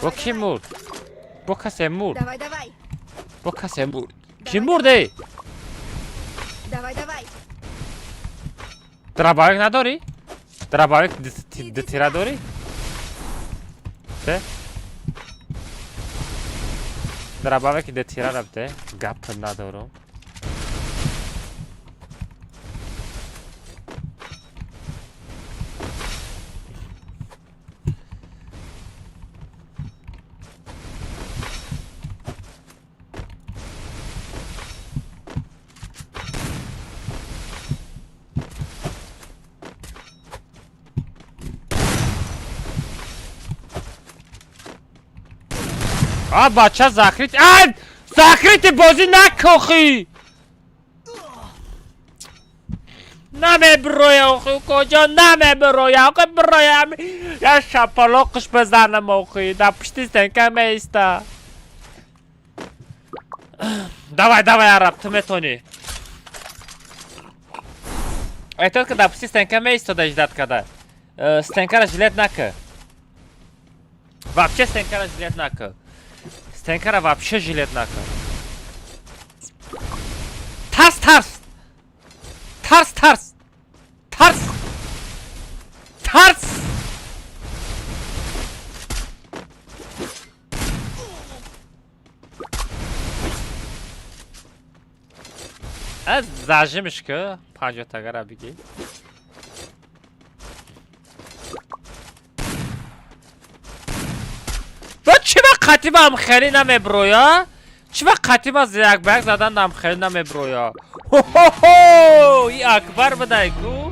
با کی مرد؟ با کسی مرد؟ با کسی مرد؟ کی مرده؟ Dробовик نداری؟ Dробовик دتیره داری؟ چه؟ Dробовик دتیره رفته؟ گپ ندارم بچه زخریت زخریت بازی نکخی نمیبروی آخی کجا نمیبروی آخی بروی یا شپالاقش بزنم آخی در پشتی سنکه میسته давай عرب تو میتونی اعتقاد که در پشتی سنکه میسته اجداد کده سنکه را جلیت نکه вообще سنکه را جلیت نکه سنکه را вообще جلیت نکه ترس از زجمش که 50 تاگه را بگی و چی وقت قطیبه هم خیلی نمیبرویا؟ چی وقت قطیبه از یک برگ زدن هم خیلی نمیبرویا؟ ای اکبر بدای کو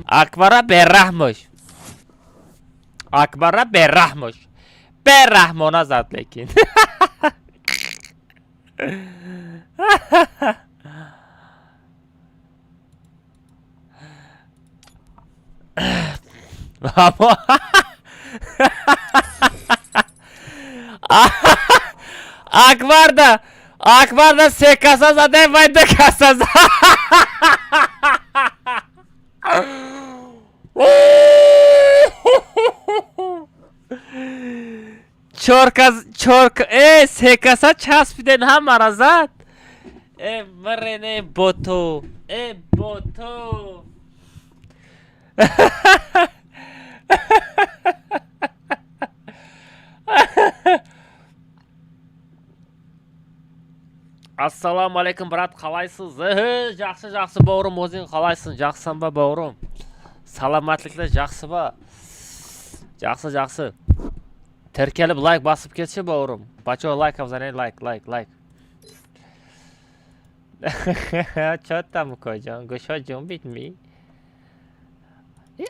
اکبر برحمش اکبر برحمش برحمانه زد لیکن اکبر ده 3 کاسه زده وای 2 کاسه زده چرک 3 کاسه چسبیدن هم مرا زد مرنه بوتو بوتو ассалому алейкум брат қалайсыз жақсы бауырым өзің қалайсың жақсың ба бауырым саламатлықта жақсы ба жақсы тіркеліп лайк басып кетші бауырым бачо лайк авзане лайк чё там кожан гушо жон битми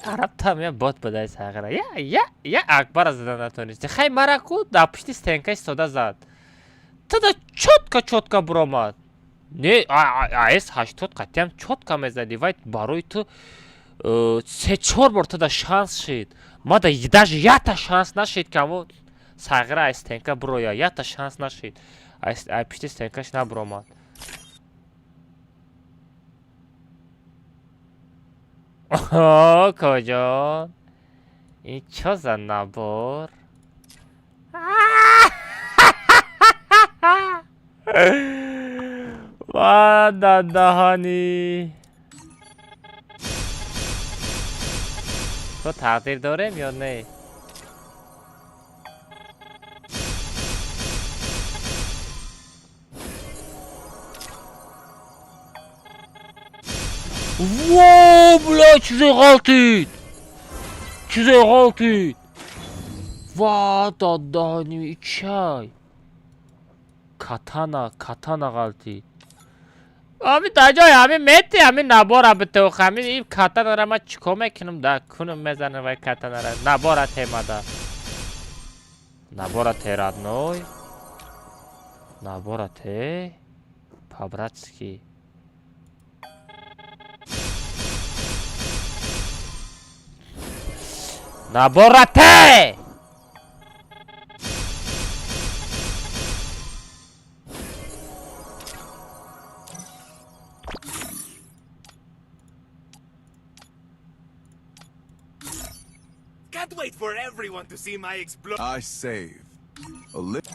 араб там я бот будай сагара я акбар задан натонисти хай мараку да пушти стенкаш сода зад тогда чётко бромад не АС 80 қатям чётко мезади вай барои ту 3-4 бор тогда шанс шид мада даже ята шанс нашид каму сагара АС стенка броя ята шанс нашид АС пушти стенкаш набромад О, кожан این چه за набор ва дадахани تو تقدیر داریم یا نه Воу, блядь, чизой галтид. Ва, дадахани, чай. Катана галтид. Ами таҷой, ами мети, ами набора битоқ, ами ин катанара ма чико мекунам да кунам мезанам вай катанара. Набора темада. Набора те, родной. Набора те. По-братски. Набора те! Can't wait for everyone to see my explosion. I save a little.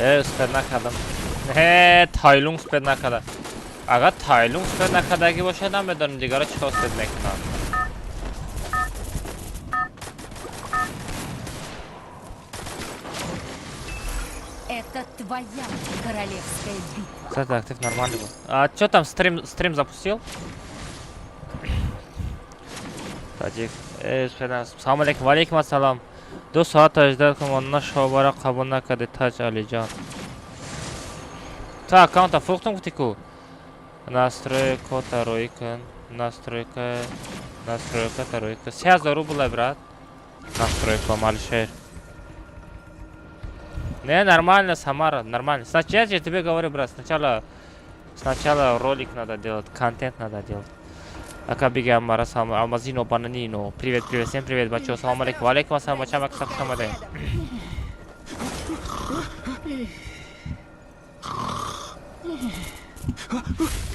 سپید نکردم. تایلونگ سپید نکرده. اگر تایلونگ سپید نکردگی باشه نمیدونم دیگه چیکار سپید میکنم. Это твоя королевская битва. Кстати, актив нормальный был. А что там, стрим запустил? Таджик. Салам алейкум. Валейкум ассалам. 2 ساعت اجدر کم و نشو را قبول نکرده تاج علی جان. تا اکانت فروختم گفتی کو. Настройка таройка. Настройка таройка. 3000 рублей, брат. Настройка Малишер. Не, нормально, Самара, нормально. Сначала я тебе говорю, брат, сначала ролик надо делать, контент надо делать. Акабига Амара, Алмазино, Бананино. Привет, всем привет, бачо, салам алейкум, валейкум ассалам, бачам, как самаде.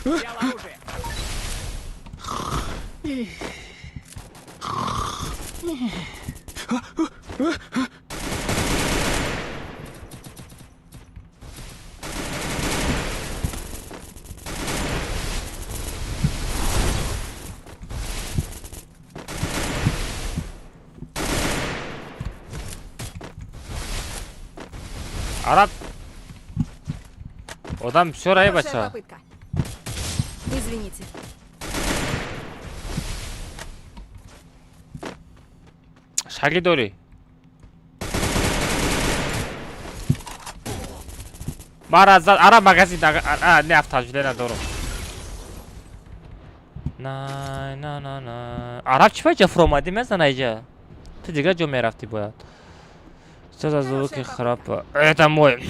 Взял оружие. Араб. Odam все рай бача. Попытка. Извините. Шаги дори. Мараза ара магазин не автожде надорум. На. Араб чипа ҷафр омадӣ мезана иҷа. Ту дига ҷо мерафтӣ бояд. Что за звуки храпа? Это мой.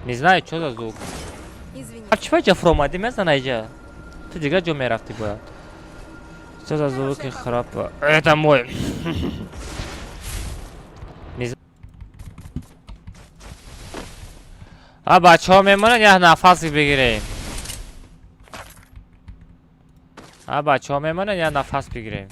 Не знаю, что за звук. Извините. Араб чипа ҷафр омадӣ мезана иҷа. Ту дига ҷо мерафтӣ бояд. Что за звуки храпа? Это мой. А бачаҳо мемонанд як нафас бигирем. бачаҳо мемонанд як нафас бигирем.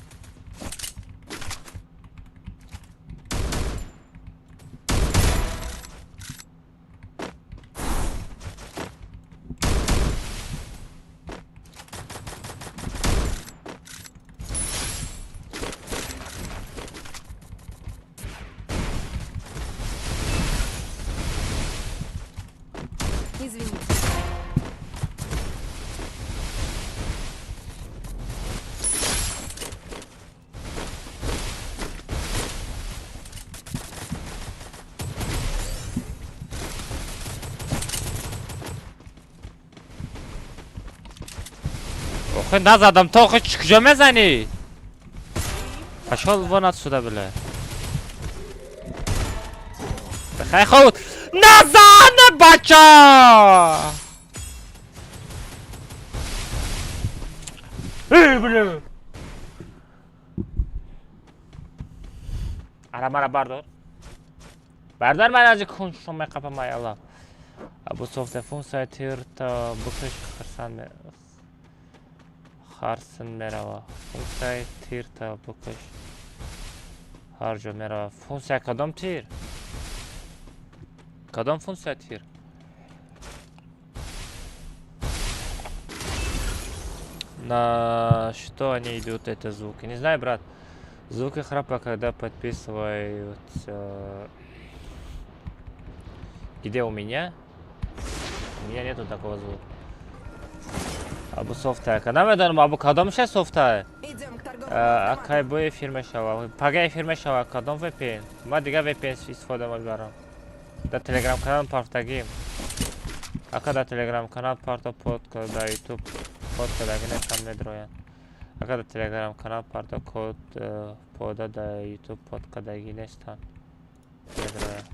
Извините. охи назадам то охи куҷо мезанӣ? пашол вон отсюда била. бихай худ назан бача. бля. Ара бардор. Бардор мен аз кун шумо меқапам аяла. Абу софт функция тирта букш харсан мерава. Функция тирта букш ҳар ҷо мерава. Функция кадом тир? Кадом функция тир? На что они идут, это звуки? Не знаю, брат. Звуки храпа, когда подписываются. Где у меня? У меня нету такого звука. Абу софта. Когда мы даем абу кадом сейчас софта? Идем к торговому А автомату. кай бой фирма шава? Пагай фирма шава. Кадом VPN? Ма дига VPN истифода мебарам. Да телеграм канал партагим. А когда телеграм канал парта подка да YouTube подка да гне там медроян. А когда телеграм канал парта код пода да YouTube подка да гне стан медроян.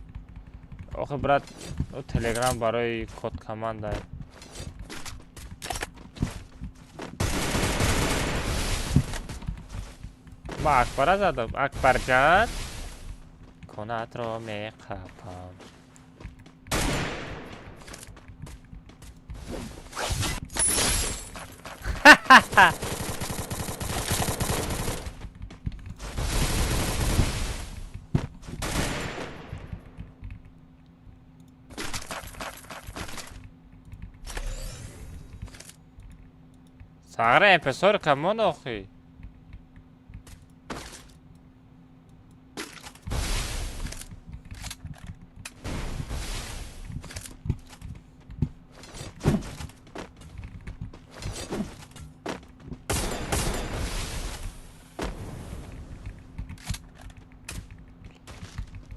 охи брат, телеграм барои код команда. ма акбара задам. акбарҷан конатро меқапам. Sagre empezar kamon oxi.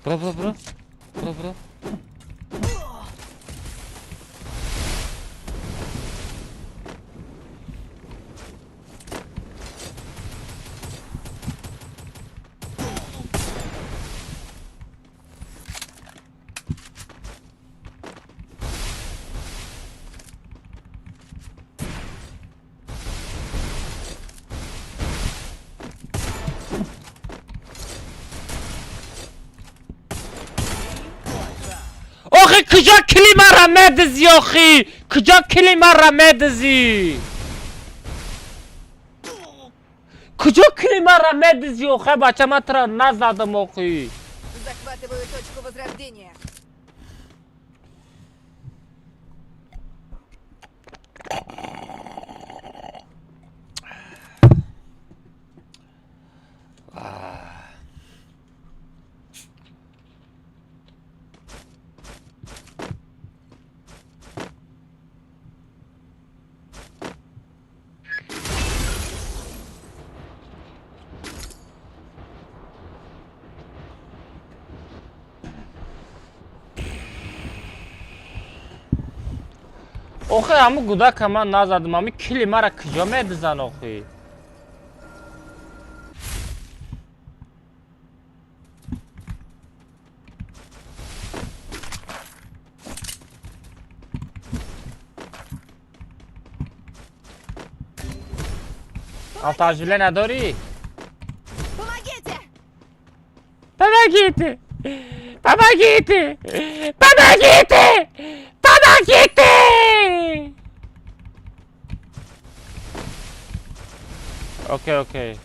Bro. آخه کجا کلیم را مدزی آخی کجا کلیم را مدزی کجا کلیم را مدزی آخه بچه من ترا نزدم آخی Захватываю точку возрождения. آخه همون گودک من نزدم همون کلیم را کجا مدزن آخی تجربه نداری؟ Помогите! Помогите! Помогите! Помогите! Помогите! Окей.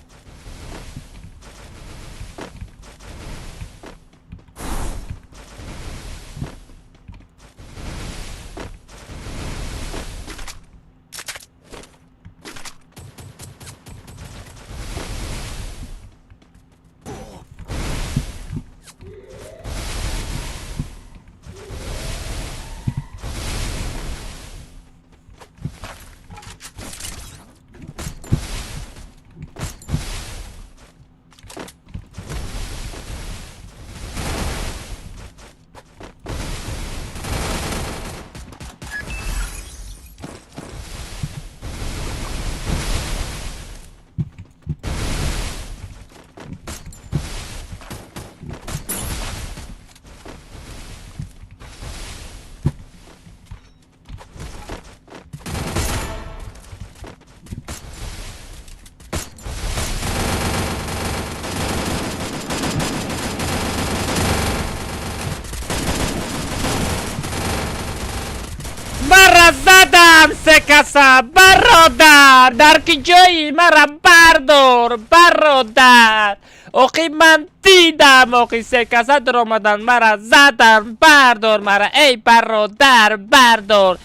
زدم سه کسا برادر در که جایی مرا بردار برادر اوقی من دیدم اوقی سه کسا در آمدن مرا زدن بردار مرا ای برادر بردار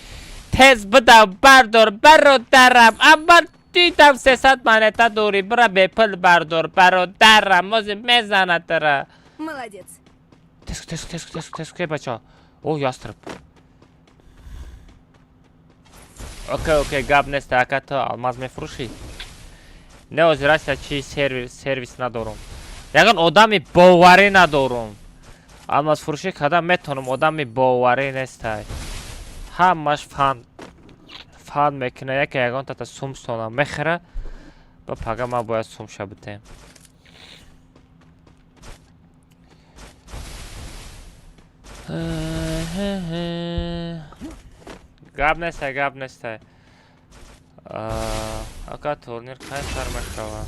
تز بدم بردار برادرم اما دیدم 300 منتا دوری برا به پل بردار برادرم موزی میزنه تره Молодец. تسک بچه ها اوه یاسترب اوکی گاب نیست اکا تو алмаз میفروشی نه озирайся چی سرویس ندارم یکن آدمی باوری ندارم алмаз فروشی کدام میتونم آدمی باوری نیست همش فان میکنه یکن تا سوم سونا میخره با پاگه ما باید سوم شا بتیم گاب نیست اکا تورنیر کای سر میشوه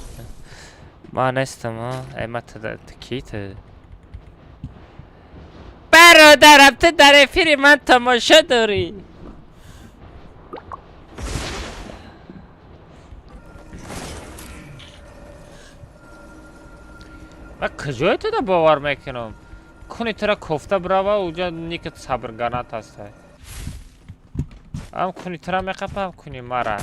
ما نیستم ایما تکیته برادرم تو در افیر من تماشا داری من کجای تو دا باور میکنم کنی ترا کفته براوه اوجا نیکت صبرگانت هسته هم کنی ترا میقفه هم کنی مرا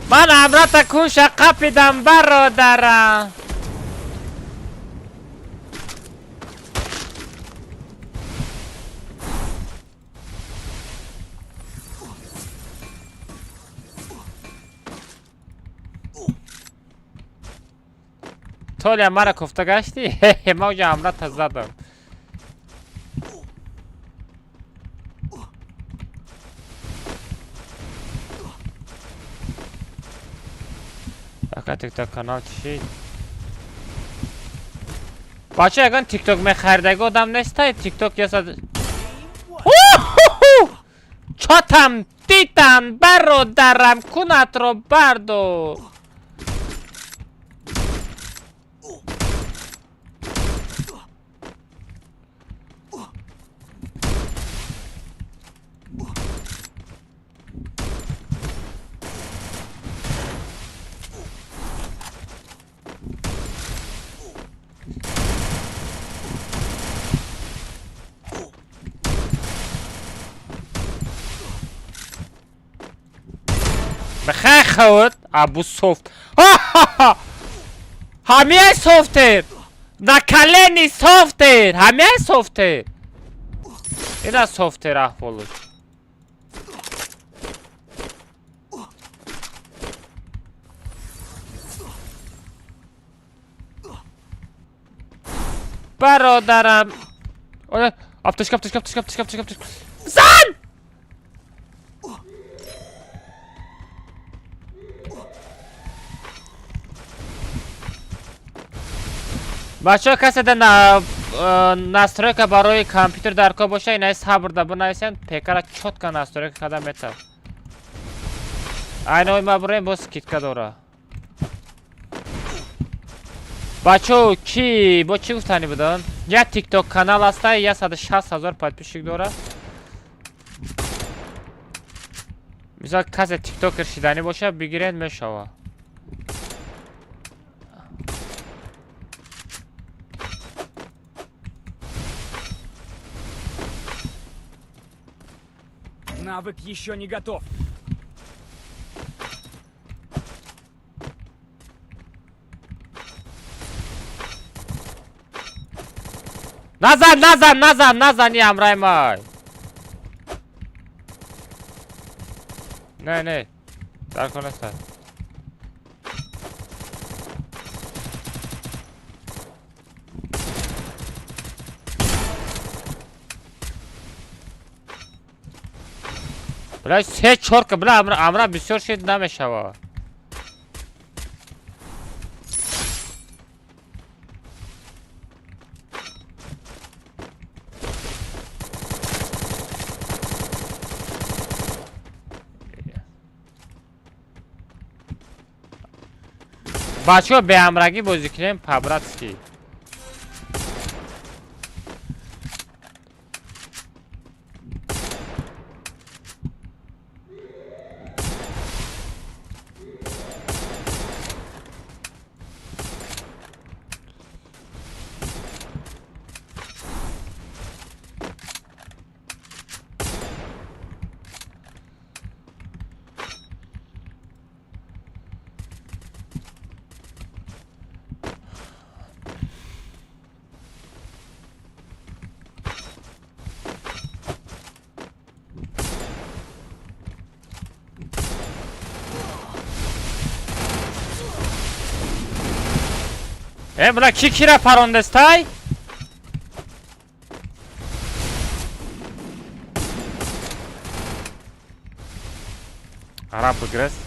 من امرت کوش قپیدم برادرم. طولی مرا کفته گشتی؟ ما اونجا امرت زدم. اگه تیک تاک کانال چی؟ باشه اگه تیک تاک میخریده آدم نیسته تیک تاک یه ساعت چاتم دیتن برادرم کنت رو بردو. بخیر خود ابو سوفت همه سوفتر نکلنی سوفتر همه سوفتر اینا سوفتر احوالش برادرم اپتش زن بچه کسی در نستروی که برای کامپیوتر درکا باشه اینای صبر ده بنایسین پیکر چوت که نستروی که کده میتر اینای ما براییم باز کیت که داره بچه کی با چی گفتنی بدن؟ یا تیک توک کانال هسته یا 160,000 پادپیشک داره مثلا کسی تیک توک رشیدنی باشه بگیرین میشوه Навык еще не готов. نزن یه امرای مای نه در کنسته بلای سه چور که بلا امرا بسیار شید نمیشه بچه ها به امرگی بازی کنیم پبرتسکی بلا کی را پراندستای؟ عرب بگرست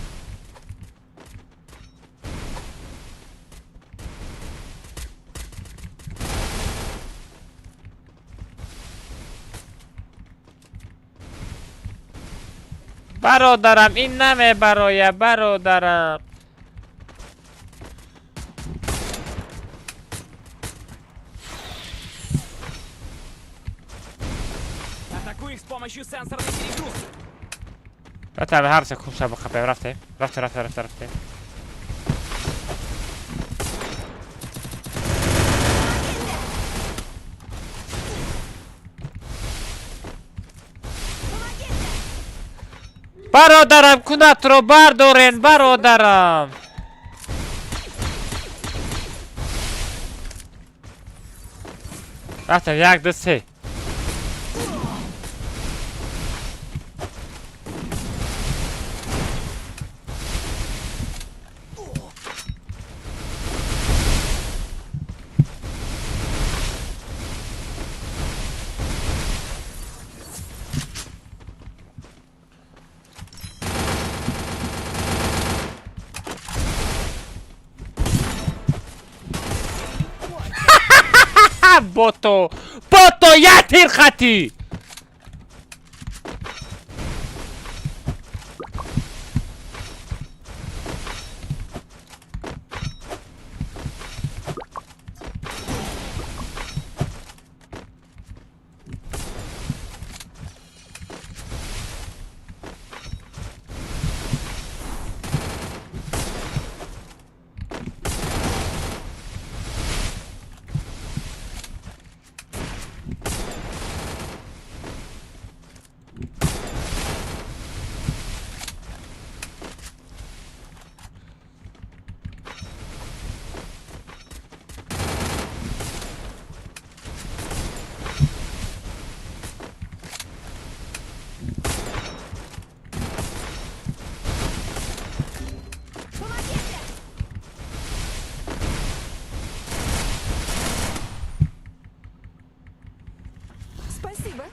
برادرم این نمه برادرم Атакуй их с помощью сенсорной перегрузки. رفته هر چه خوب شب خفه رفته برادرم کنت رو بردارین برادرم. رفتم 1 2 3. بوتو یه تیر خطی. Спасибо.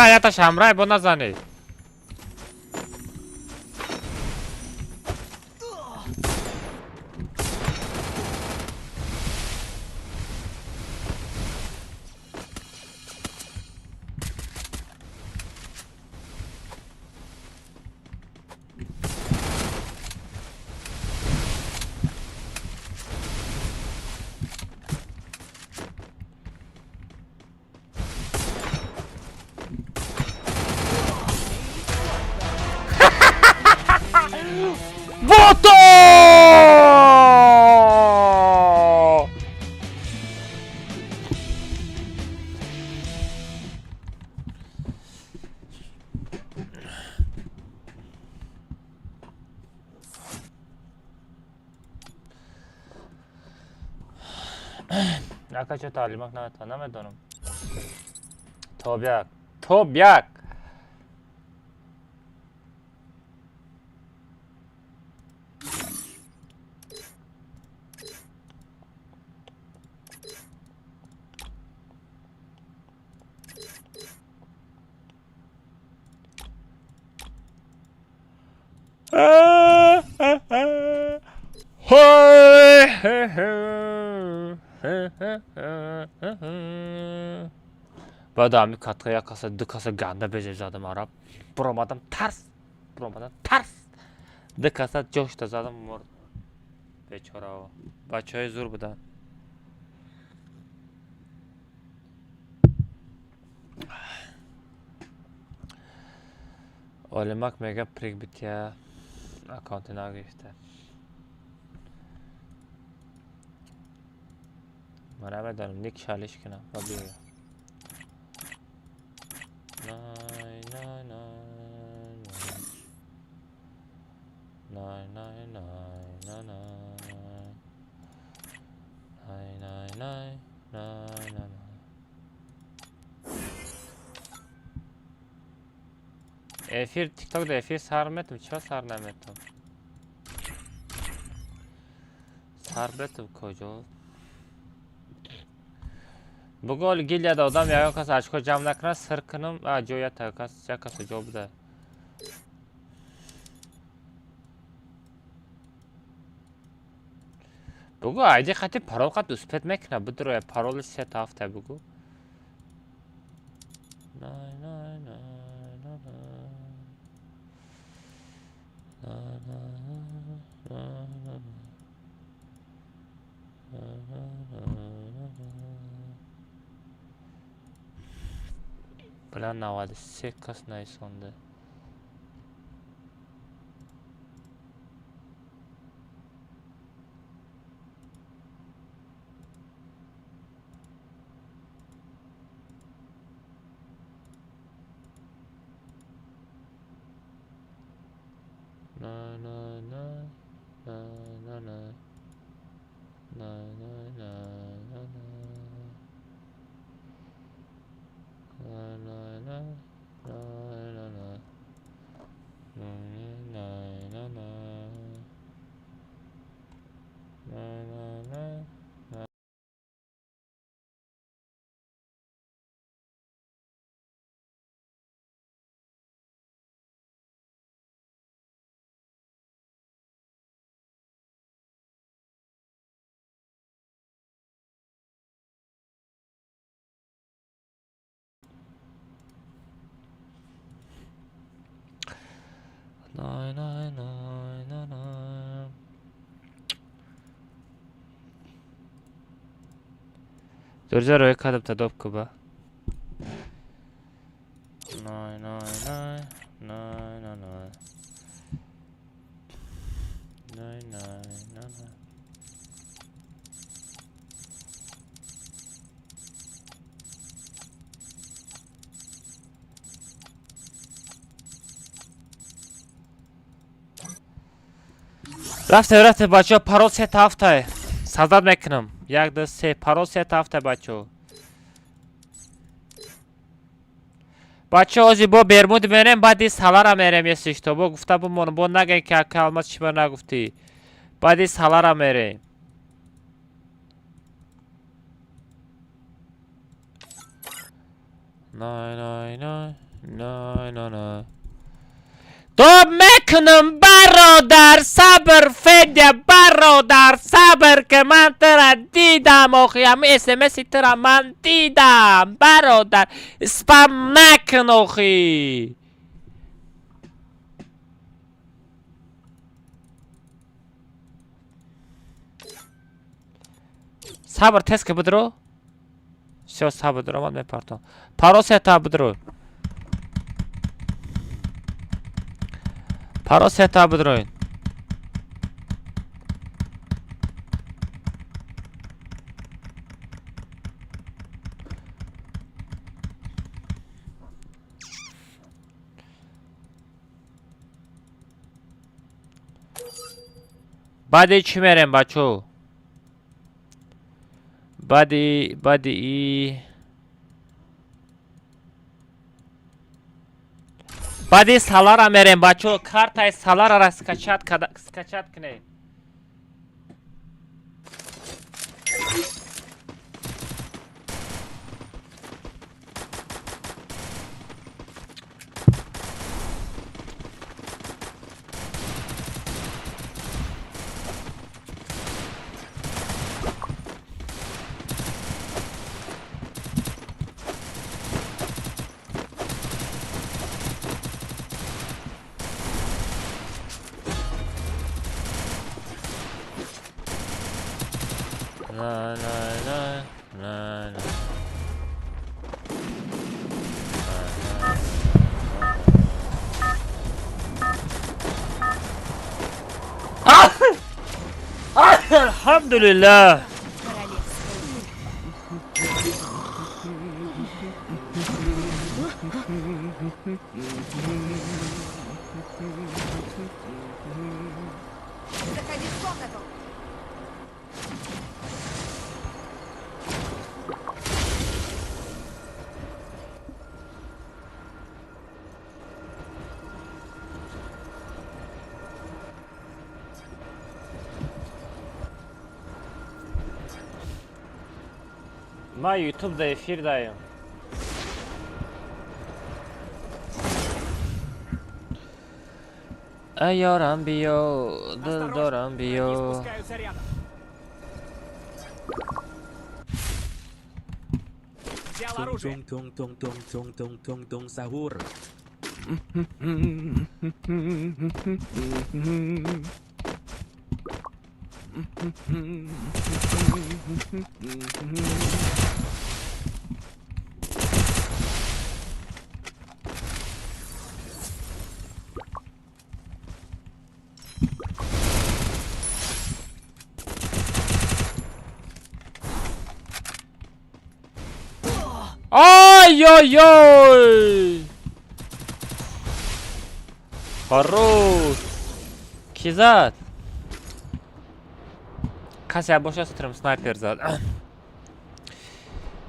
یا تا شمرای با نزنی. بوتو چه تعلیمات نمیدونم. توبیک بعد همی katkı yakası dıkası ganda becerizadım Arap. Buramadan ters. Dıkasa coştu zaten mor. Beçara o. Bachayı zor budan. Olimak mega prik bitiya. Akantına geçti. من نمیدانم نیک شالش کنم و بیایم. Efir TikTok'da efir sarmetim, çiva sar nemetim. Sarbetim koca. Bu gol gilyada odam yagan kasa açko jam nakna sirkinim joya takas jakasi jobda. Bugu aydi xati parol qat uspet mekna budro parol set hafta bugu. Nay. Plan navadi sekas nay sonda. Durca roya kadıp da dop kuba. رفته بچه ها پارول 3 تا هفته سازد میکنم 1 2 3 پارول 3 تا هفته بچه ها بچه ها با برمود بریم بعدی سالارا میریم یه سیشتا با گفته بمون با نگه که کلمات شما نگفتی بعدی سالارا میریم نه دوب میکنم برادر صبر فدیه برادر صبر که من ترا دیدم آخی همه اسمسی ترا من دیدم برادر اسپم نکن آخی صبر تست که بدرو все صبر درو من میپرتم پاروسه تا بدرو پاروسه تا بدروین بعدی چی میریم بچو بعدی سالارا میریم بچو کارتای سالارا را سکچت کنیم Alhamdulillah. Заходи в комнату. ما یوتیوب efir dayım. Ey yaram biyo, dildaram biyo. Спускаются рядом. Взял оружие. Тунг-тунг-тунг-тунг-тунг-тунг-тунг, сахур. Ай-яй-яй! Хорош! کی زد؟ کسی باشه سترم سنایپر زد.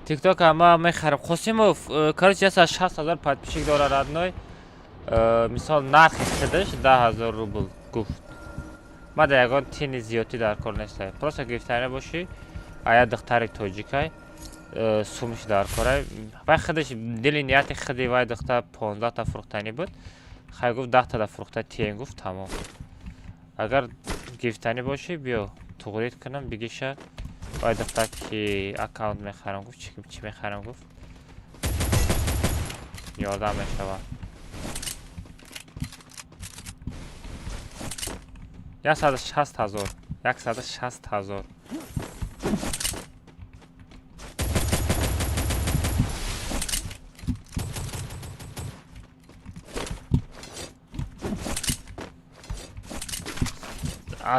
تیک تاک اما میخرم. قاسموف کارش یه 60,000 подписчик داره родной. مثال نرخ خودش 10,000 روبل گفت. ما دیگه تینی زیادی در کار نیست. پروسه گرفتنه باشی. آیا دختر توجیکای سومش در کاره. و خودش دلی نیاتی خودی وای دختر 15 تا فروختنی بود. خیلی گفت 10 تا فروخته تین گفت تمام. اگر گرفتنی باشی بیا تغییر کنم بگیشه. وای دختر که اکاونت میخرم گفت چی میخرم گفت یادم میشود. 160,000 160,000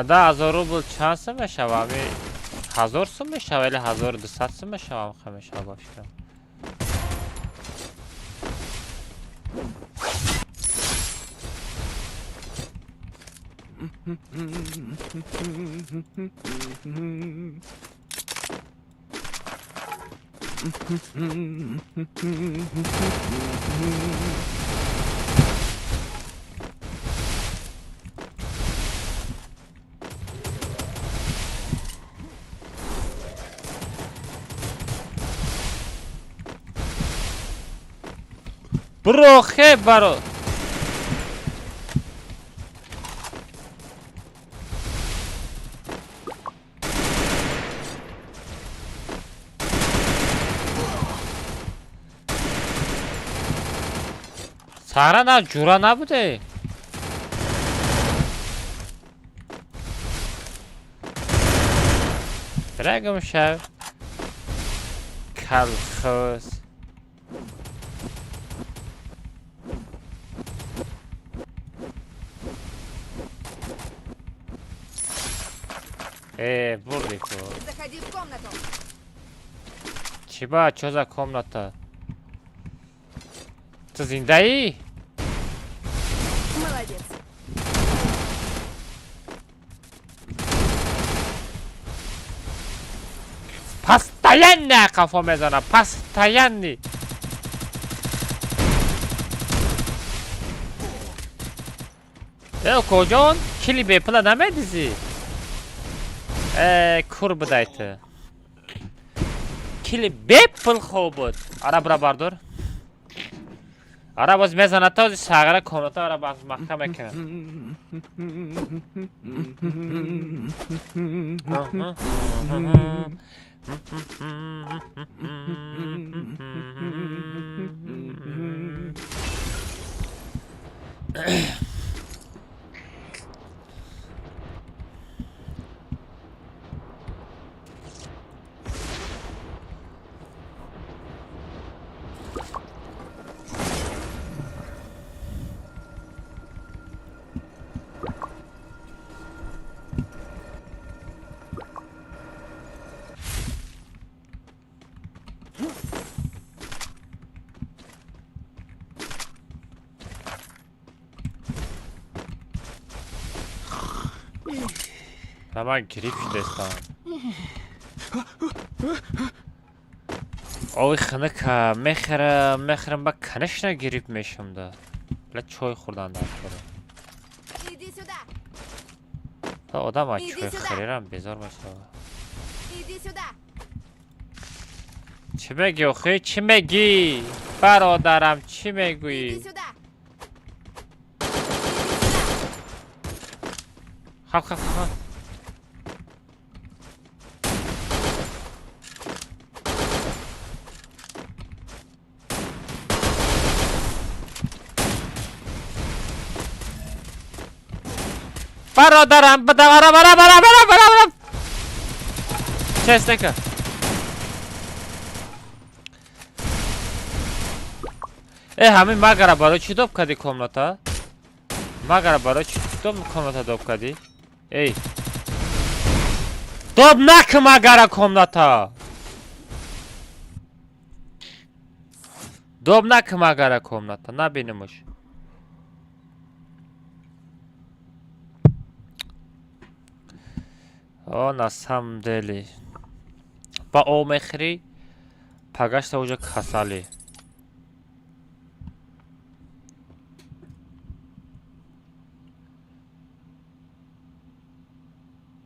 10,000 روبل چند سه میشود؟ 1000 سوم میشه ولی 1200 سوم میشه هم خمیشه باشه. برو خیب برو. سارا نه جورا نبوده. برگم شب کلخوز بردی تو. Заходи в комнату. چی با چه за комната؟ تو زنده ای؟ Молодец. Постоянно кафа میزنم. постоянно. کجان؟ کلی به پلا نمیدیزی؟ کور بدایت. کلی به پل خوب بود. آره برا باردار. آره باز میزنه تا ساغره کنه تا آره باز محکم میکنه. Tamam girip destan. Oy xanaka mexram ba kanishna girip meshimda. La choy xurdan dar kore. Иди сюда. Ta odam a choy xiriram bezor bashda. Иди сюда. Chi megi oxi chi megi? Barodaram chi Иди megui? сюда. Xap. برادرم برم چستکه همین مگره برای چی دوب کردی کاملاتا؟ مگره برای چی دوب کاملاتا دوب کردی؟ ای دوب نک مگره کاملاتا دوب نک مگره کاملاتا نبینمش О, на самом деле. Ба омехри, пагашта уже касали.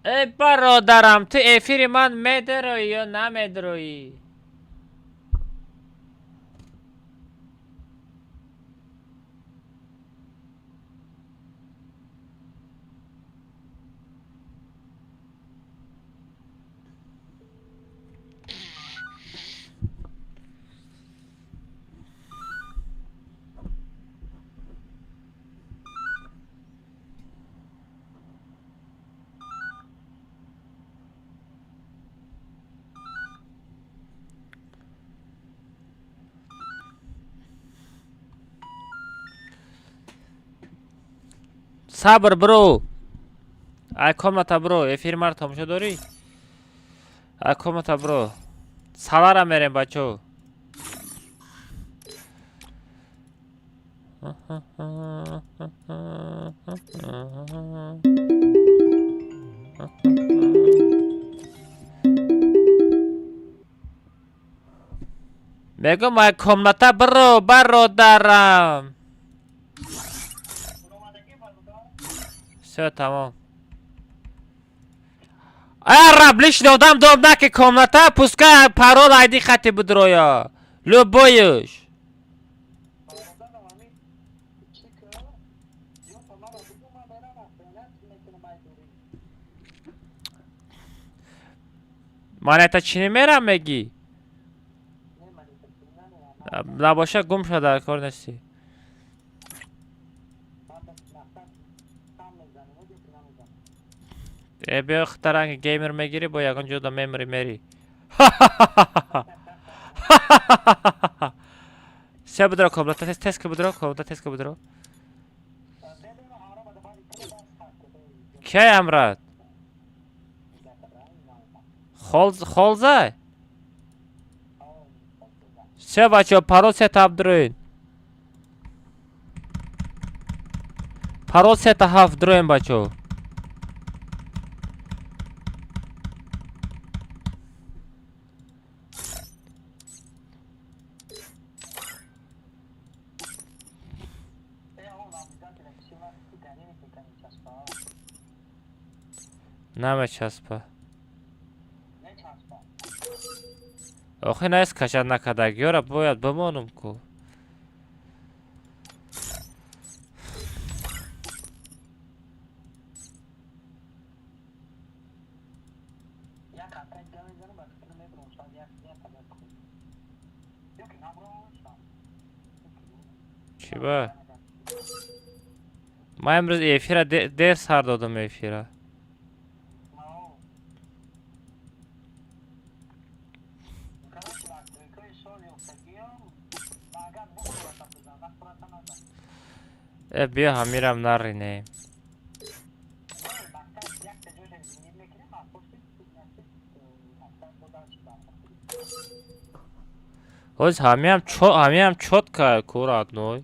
ای برادرم تو افیر من مدروی یا نمدروی؟ صبر برو. ای کامنتا برو. افیر مار تماشا داری؟ ای کامنتا برو. سالارا میریم بچو. میگم ای کامنتا برو برادرم. все tamam. Араб лично дам домнаки комната, пускай пароль айди хати будроя. Любоюш. من это چی میرم میگی؟ نباشه گم شده کار نیستی. بیا خطرنگ گیمر میگیری با یکان جدا میموری میری. سه بدرو کاملتا تست که بدرو کاملتا تست که بدرو. کی امرد؟ خالزه؟ سه بچه پارول ست اپ دروین. پارول ست هاف دروین بچه. نمیچسبه. آخه نیست کشد نکدگی را باید بمانم کو. چی با؟ ما امروز ایفی را دیر سر دادم ایفی را. بیا همیرم نرینه. اوز همیم چوت که کورات نوی.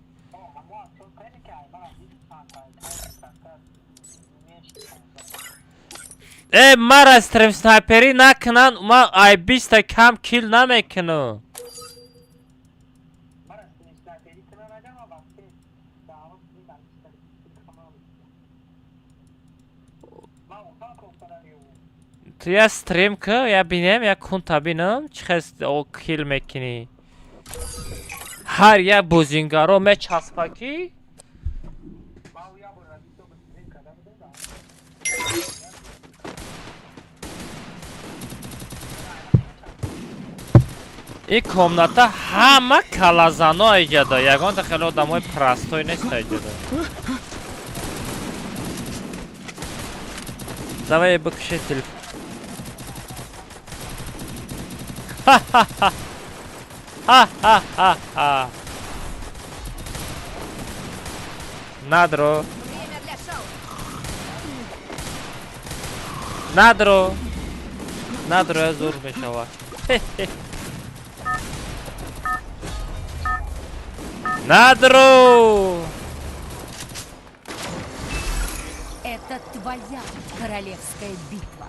مار استریم سنایپری نکنن ما ای 20 کم کیل نمیکنم. تو یا استریم که یا بینم یا کنتا بینم چخست او کیل میکنی. هر یا بوزینگارو می چسبکی. این комната همه کلازانا ایجاده. یگان خیلی آدمای پرستوی نیست ایجاده. давай بکشه تلفن. ندرو ندرو ندرو زور میشود. ندرو Это твоя королевская битва.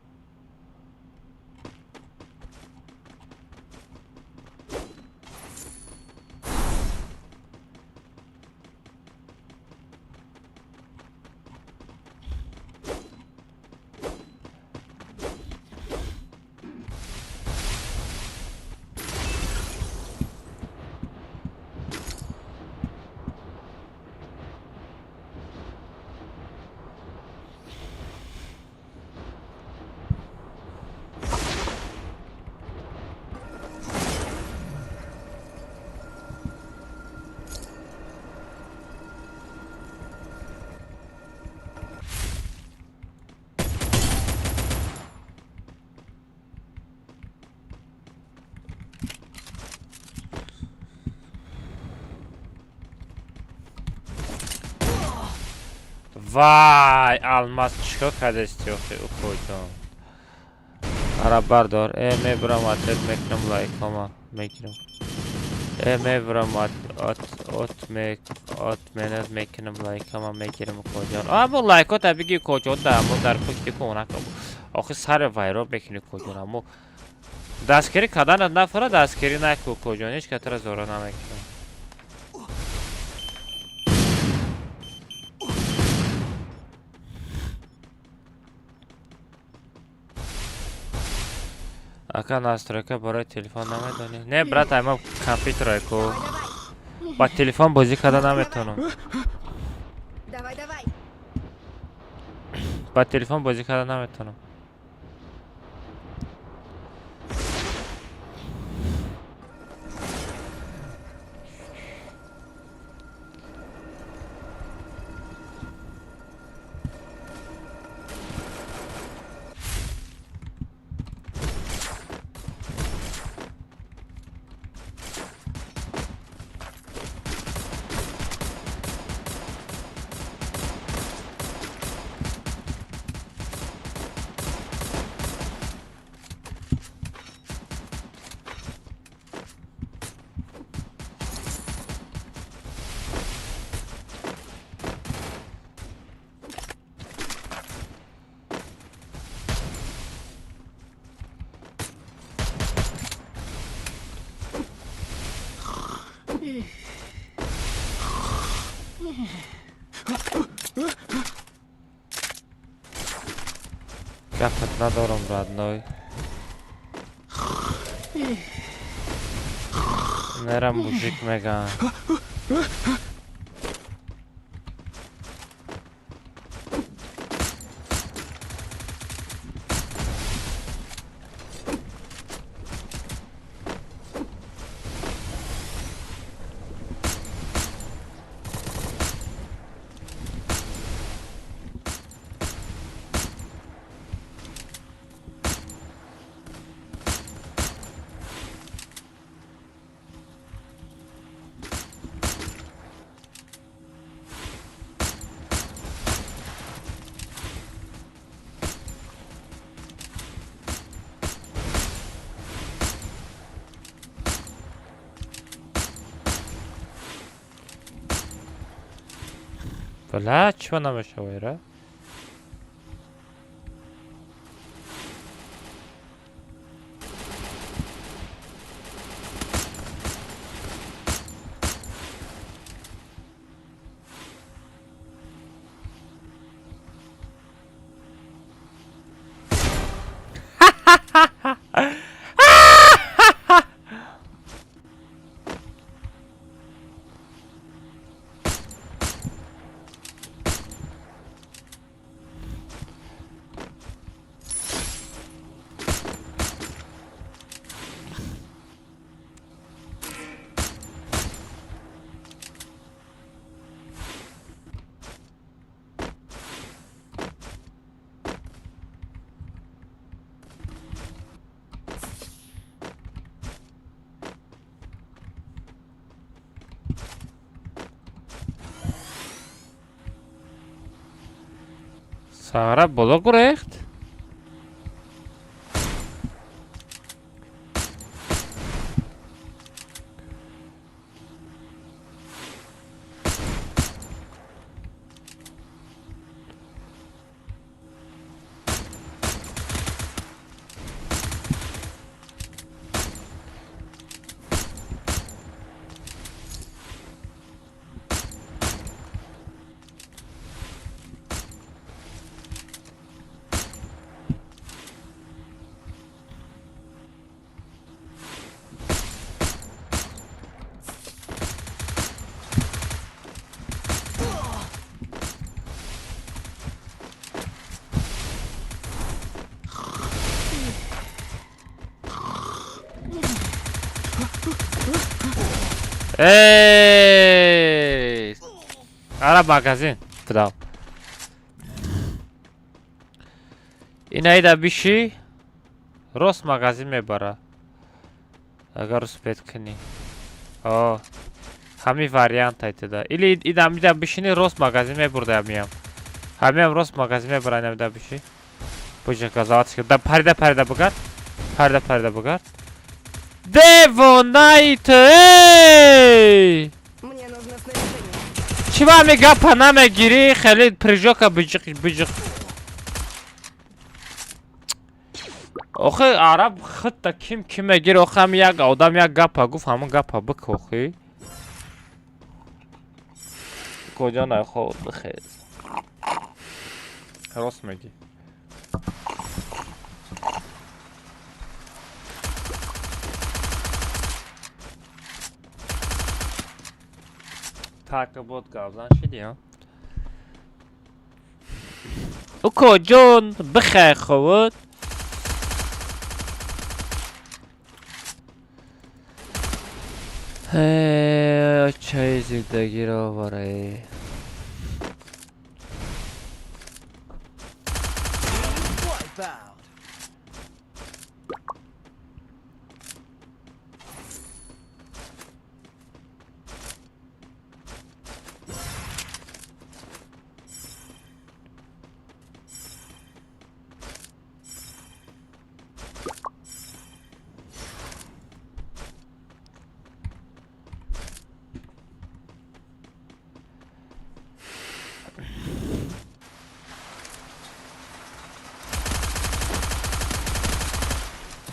Vay, almaz чё кадестё уходом. Ара бардор, мебрам атет мекнам лайкома мекнам. Мебрам от менад мекнам лайкома мекнам коҷон. Аммо лайко табиги коҷон да, аммо дар пушти кона кам. Охи сар вайро мекни коҷон, аммо дастгирӣ кадан нафара дастгирӣ наку коҷон, ҳеҷ катара зора намекунам. Ака настройка барои телефон намедонӣ? Не, брат, ай ман компютерай ку. Ба телефон бозӣ карда наметавонам. Давай, давай. Ба телефон бозӣ карда наметавонам. Гапат надорам, родной. Мерам мужик меган. Бля, чего нам еще войра? Сара боло гурехт? Эй! Ара магазин. Подал. Инайда биши. Рос магазин мебара. Агар успет кни. Ҳами вариант айтада. Или идам бишини рос магазин мебурда миям. همه امروز مغازه میبرن ده بشی بوجه گازات که ده پرده بگرد پرده بگرد دیوانایت ای Мне нужно снаряжение. چی با همی گپا نمیگیری خیلی پریجاکا بجق آخه عرب خود تا کیم میگیر آخه هم یک آدم یک گپا گفت همون گپا بکن آخه کجا نخواد بخیر راست میگی تاک بود گازان شدی ها او کجون بخیر خود چه زندگی را برای Wipe out.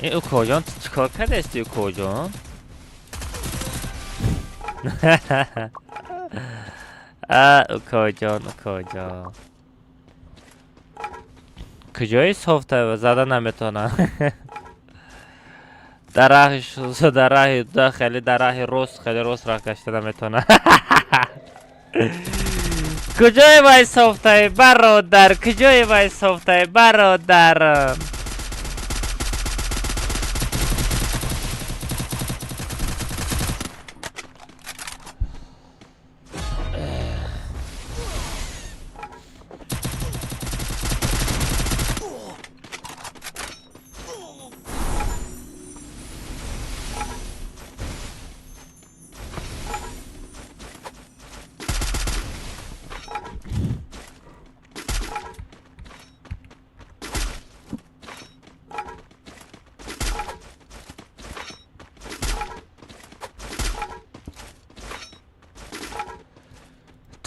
این او کجان چکار کرده استی او کجان او کجان کجای صفته و زده نمیتونه در راه خیلی در راه روز خیلی روز راه کشته نمیتونه کجای وای صفته برادر کجای وای صفته برادر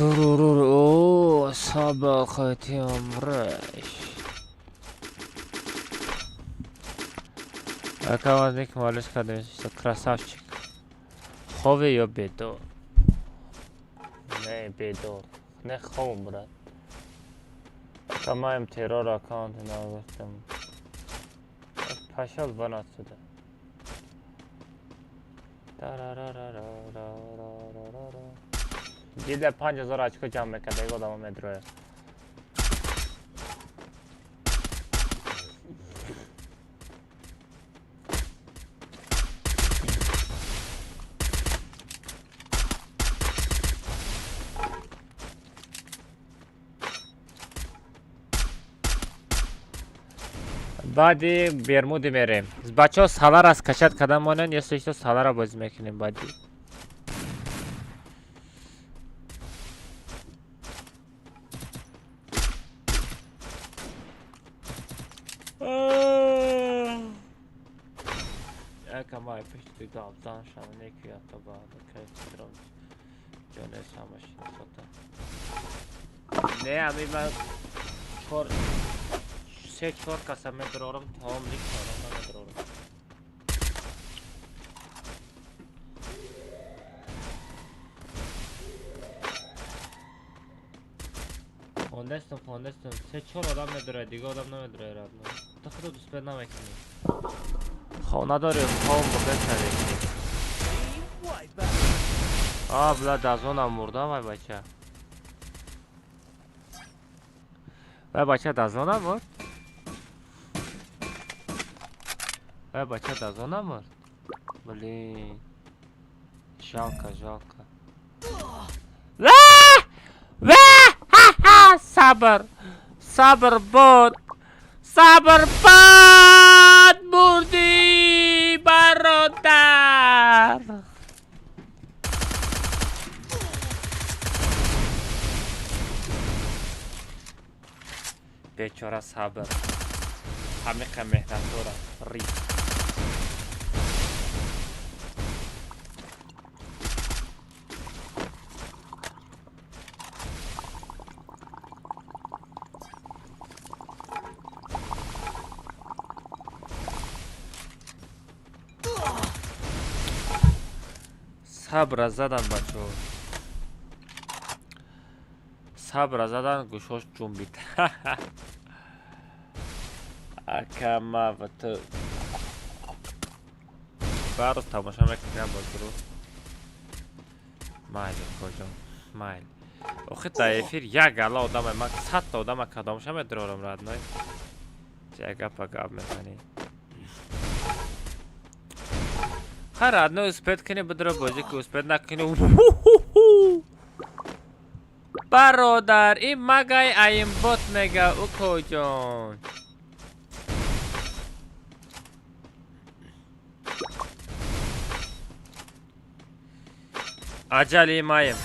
О, собака ты умрешь. Аккаунтник малыш конечно красавчик. Хове я бедор. Не бедор. Не хом брат. Тамаем террор аккаунт навестим. Пошел вон отсюда. دیده 5000 очко جمع میکرده یک آدم مدروه بعدی برمودی میریم بچه ها سالار از کشت کدام مانن یا سویشتا سالار را بازی میکنیم بعدی Камай пишти гавдан шамне ки атаба кайтрон ҷоне самашин сота не ами ман 3-4 каса медорам таом ликарам намедорам фондестам 3-4 одам медорад дига одам намедорад та худо дуспед намекунӣ خب نداریم خب بکنیم بلا دازونم مردم وای بچه دازونم مرد وای بچه دازونم مرد بلی жалко صبر بود مردی برادر بیچاره صبر همه مهنت داره ری صبر زدن بچه صبر زدن گوشاش جنبید اکمه و تو برای تماشا میکنم باز رو مایل کجا مایل آخه دایفیر یک گله آدم من 100 تا آدم کدامشم ادرارم رد نای چه گپ گپ میزنی هر رد نای اسپید کنی بدره بازی که اسپید نکنی برادر این مگای این بوت میگه اوکو جان عجلی مایم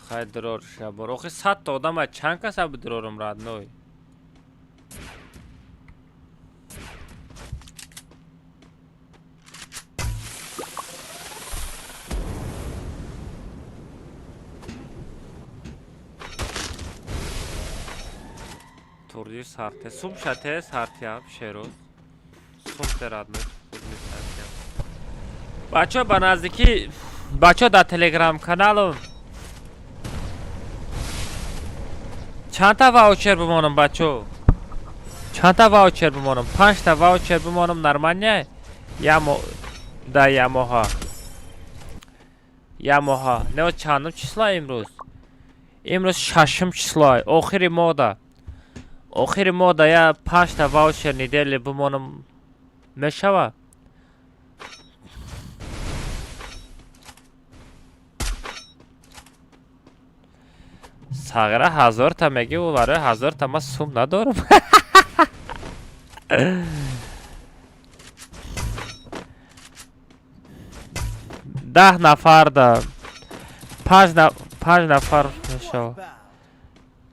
خیلی درار شبار آخه 100 تا آدم چند کس ها بدرارم رد نای توردی سارته سوم شته سارتیاب شیروز سوم تراد نای بچه با نزدیکی بچه در تلگرام کانالم چند تا واوچر بمانم بچه چند تا واوچر بمانم 5 تا واوچر بمانم نرمانیه دا یاماها نه چندم چیسلا امروز ششم چیسلا آخری مودا یا 5 تا واوچر نیدلی بمانم میشوه ساغره 1000 تا میگه و برای 1000 تا من سوم ندارم 10 نفر دا 5 نفر میشو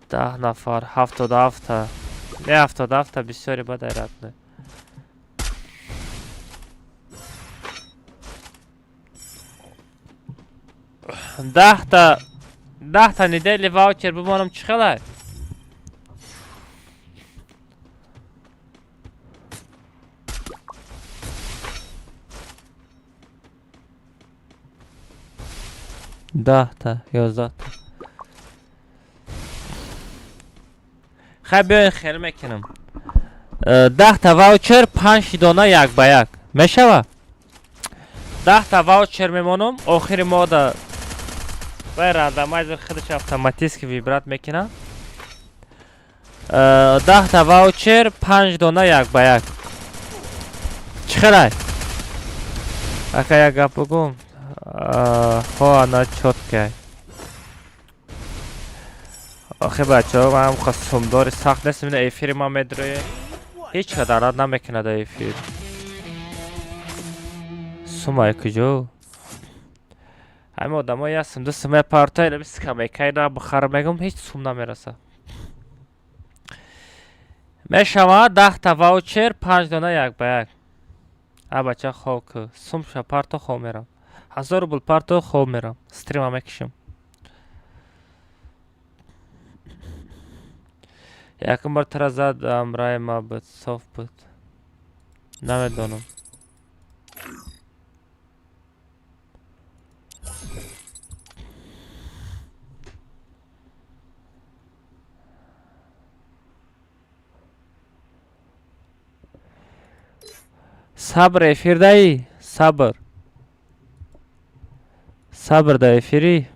10 نفر 77 تا نه 77 تا بسیاری بد ایراد نه ده تا نیدلی واوچر بمانم چی خیلی ده تا 11 تا خیلی بیاین خیلی میکنم 10 تا واوچر 5 دانه یک با یک میشوه 10 تا واوچر میمانم آخر ماده و رندمایزر خودش اتوماتیک ویبرات میکنه 10 تا واوچر 5 دانه یک با یک چی خیلی اکا یک گپ بگم ها نه چوت که آخه بچه ها من هم خواستم داری سخت نیست اینه ایفیر ما میدروی هیچ قدرات نمیکنه دا ایفیر سومای کجا همه آدم هایی هستم دوست مای پارتای نمیست که میکنی را بخار میگم هیچ سوم نمیرسه میشم 10 تا واوچر 5 دانه یک با یک بچه خواه که سوم شا پارتا خواه میرم 1000 روبل پارتا خواه میرم استریم هم میکشم یکم بار تر زد امرای ما بود صاف بود نمیدونم صبر افیر دایی صبر دا افیری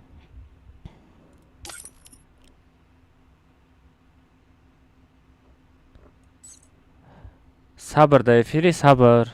صبر دا افیری صبر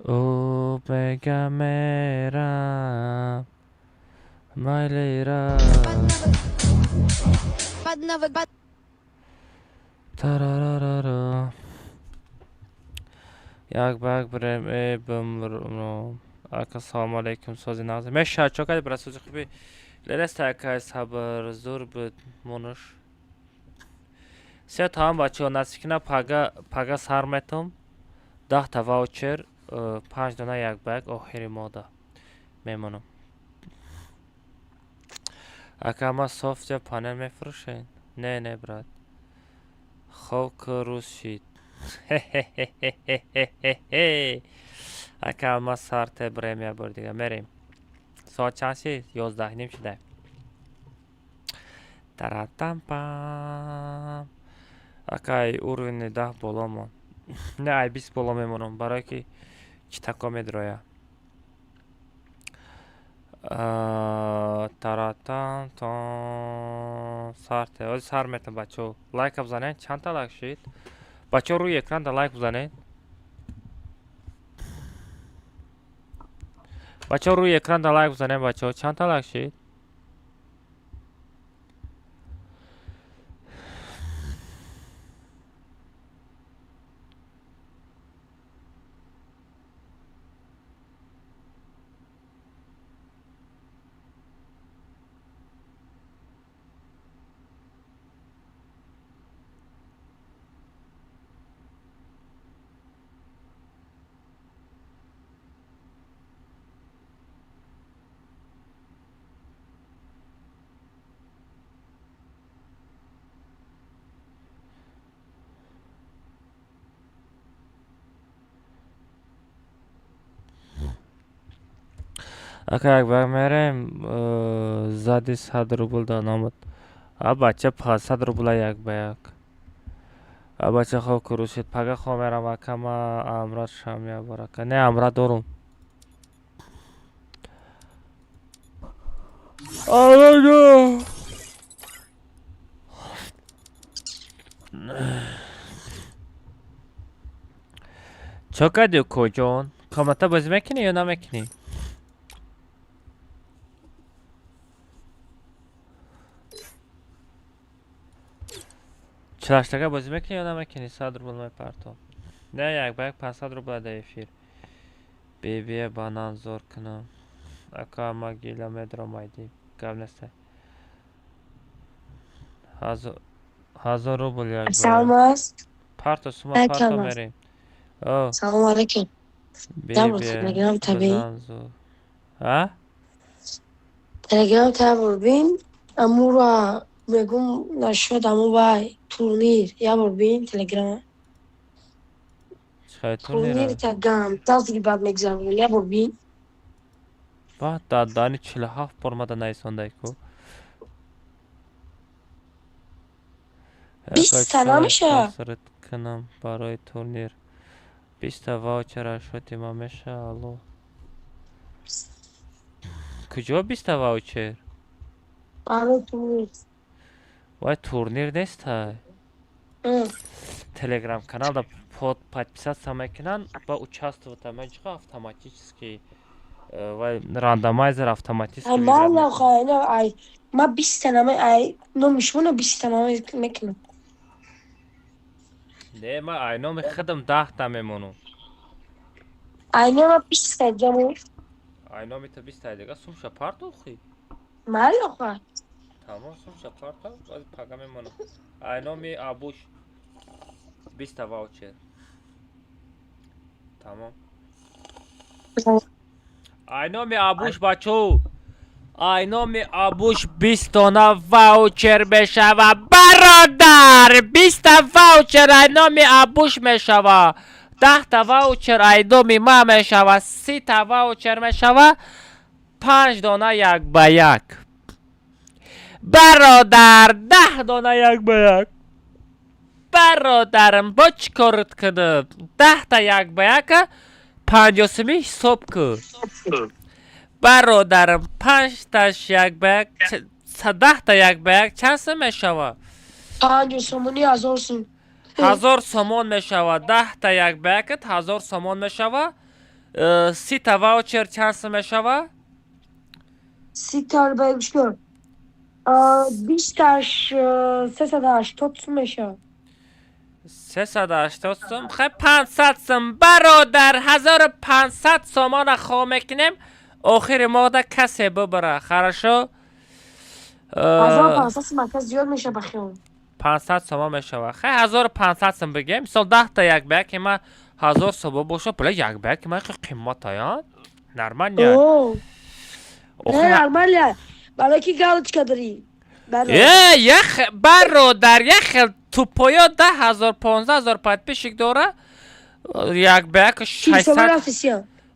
او بگم میرم مایلیرم Bad nawet bad. ترارارارا یک بگ برم ای بمرم اکا سلام علیکم سازی نازه میشه چوکای برای سوزی خوبی لرست اکای صبر زور بود منوش سه تا هم بچه ها نسیکنه پاگا سر میتم 10 تا واوچر 5 دانه یک بگ آخری ماده میمونم اکا ما سافت یا پانل میفروشین نه براد خوب که روز شید اکا ما سارت بریم یا بر دیگه میریم ساعت چند شید 11 نیم شده تراتم پام اکای уровень 10 боломон не ай 20 боло мемонам барое ки читако медроя таратам то сарте ози сар метам бачо лайка бзанед чанда лайк шид бачо рӯи экранда лайк бзанед бачо рӯи экранда лайк бзанед бачо чанда лайк шид اکا یک بگ میریم زدی 100 روبل دان آمد بچه 500 روبل یک به یک بچه خواه کروشید پگه خواه میرم اکا ما امراد شامیا برکه نه امراد دارم آمدو چکا دیو کجان کامتا بازی میکنی یا نمیکنی چلاشتگاه بازی میکنی یا نمیکنی 100 روبل می پرتم نه یک بگ 500 روبل ده افیر بیبی بانان زور کنم اکا ما گیلا میدرم ایدی گم نسته 1000 روبل یک بگ سلام است. پرتو سوما پرتو میریم سلام علیکم. تلگرام طبیعی. بزن زور ها؟ تلگرام تبر بین امو را بگم نشد امو بای تورنیر یا بر بین تلگرام چه تورنیر تورنیره؟ تگم تازگی بعد میگذارم یا بر بین با دادانی 47 پرمده نیسانده کو 20 تا نمیشه سرت کنم برای تورنیر 20 تا واوچر شدی ما میشه الو کجا 20 تا واوچر برای تورنیر وای تورنیر نیست های تلگرам каналда подписаться мекунанд ба участвовать меҷиқа автоматически вай рандомайзер автоматически والله خاله ای ما 20 تا نمی ای نمیشونه 20 تا نمی میکنم не ма айноми худам 10 та мемонам айно ما 20 تا جمو айноми та 20 та дига сумша партохи مالا خا тамом сумша парта аз пага мемонам айноми абуш 20 та ваучер тамом айноми абуш бачо айноми абуш 20 дона ваучер мешава бародар 20 та ваучер айноми абуш мешава 10 та ваучер айноми ма мешава 30 та ваучер мешава 5 дона як ба як бародар 10 дона як ба як бародарам бо чӣ корат кунам 10 та як ба яка 50-ми ҳисоб кун бародарам 5 таш як ба як 10 та як ба як чанд сум мешавад 5 сомони 1000 сум 1000 сомон мешавад 10 та як ба якат 1000 сомон мешавад 30 تا واوچر چند سو میشود؟ 30 تا بگوش کن 20 تاش 380 سو میشه 380 سوم خیلی 500 سوم برادر 1500 سومان خواه میکنیم آخر ماه کسی ببره خرشو 1500 سو مرکز زیاد میشه بخیام 500 سوم میشه خیلی 1500 سوم بگیم مثال 10 تا یک بیگ که ما 1000 سوم باشه بله یک بیگ که ما قیمت هایان نرمن یا اوه نه نرماله برای کی галочка داری برادر یک توپویا 10,000 15,000 подписчик داره یک بیگ 600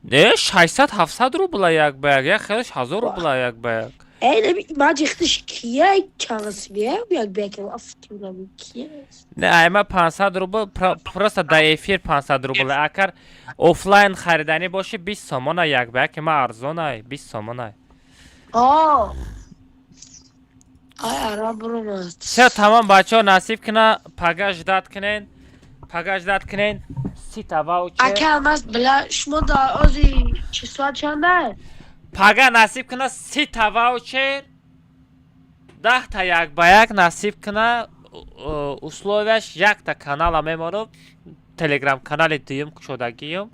نه 600 700 روبل یک بیگ یک خیلیش 1000 روبل یک بیگ ای ما جختش کیه چانس بیه یک بیگ افتیم کیه نه ما 500 روبل پروستا در افیر 500 روبل اگر آفلاین خریدنی باشه 20 سومانه یک بیگ که ما ارزانه 20 سومانه آی عرب رو سه تمام بچه ها نصیب کنه پگاش داد کنین 30 تا واوچر اکه مست بلا شما دا آزی چه سوال چنده پگا نصیب کنه 30 تا واوچر 10 تا یک با یک نصیب کنه условияш یک تا کانال میمارم تلگرام کانال دویم شدگیم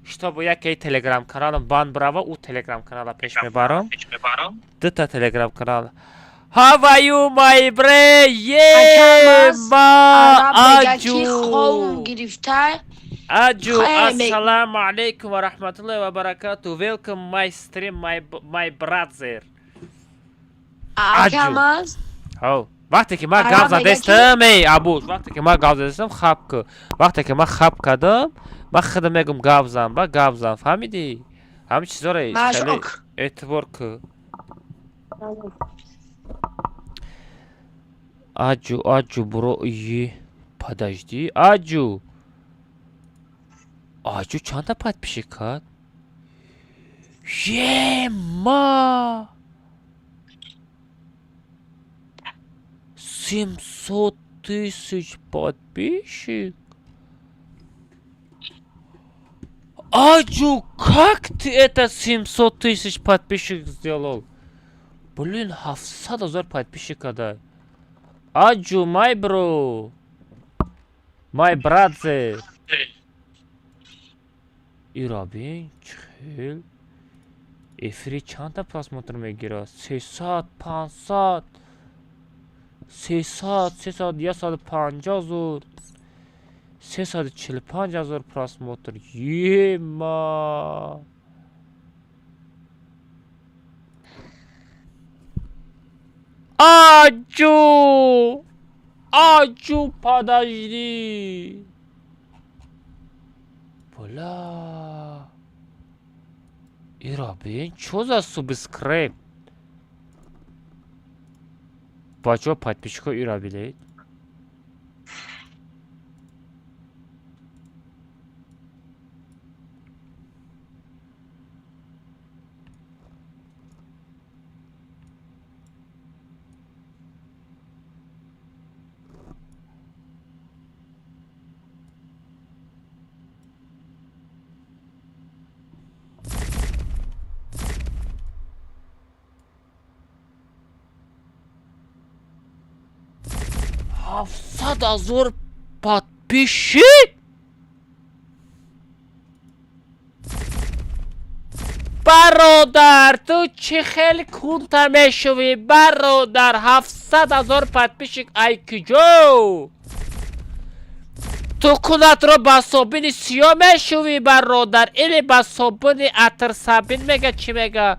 شتابو یکی تلگرام کانالم بان براوه او تلگرام کانال پیش میبارم 2 تا تلگرام کانال How are you my bro? Yeah, ma Aju. Aju, assalamu alaikum wa rahmatullahi wa barakatuh. Welcome my stream, my brother. Aju. Oh, وقتی که ما گاو زدستم ای ابوش وقتی که ما گاو زدستم خواب که وقتی که ما خواب کردم ما خودم میگم گاو زدم با گاو زدم فهمیدی؟ همه چیزا رو خیلی اعتبار که Аджу, бро, подожди, Аджу чанд та подписчикат? Ема 700 тысяч подписчик? Аджу, как ты это 700 тысяч подписчик сделал? Блин, 700,000 подписчиков, да. Аджу, my bro, my brother. Ирабин, чхел. Эфири чанд та просмотр мегирад? 300, 500, 300, 350,000, 345,000 просмотр. Ема. Аджу, подожди. Бля. Ирабин, что за субскрайб? Бачо подписчиков Ирабилейт. هفتصد هزار подписчик برادر تو چه خیلی کونتا میشوی برادر 700,000 подписчик ای کجا تو کونت رو با صابون سیاه میشوی برادر اینی با صابون عطر صابون میگه چی میگه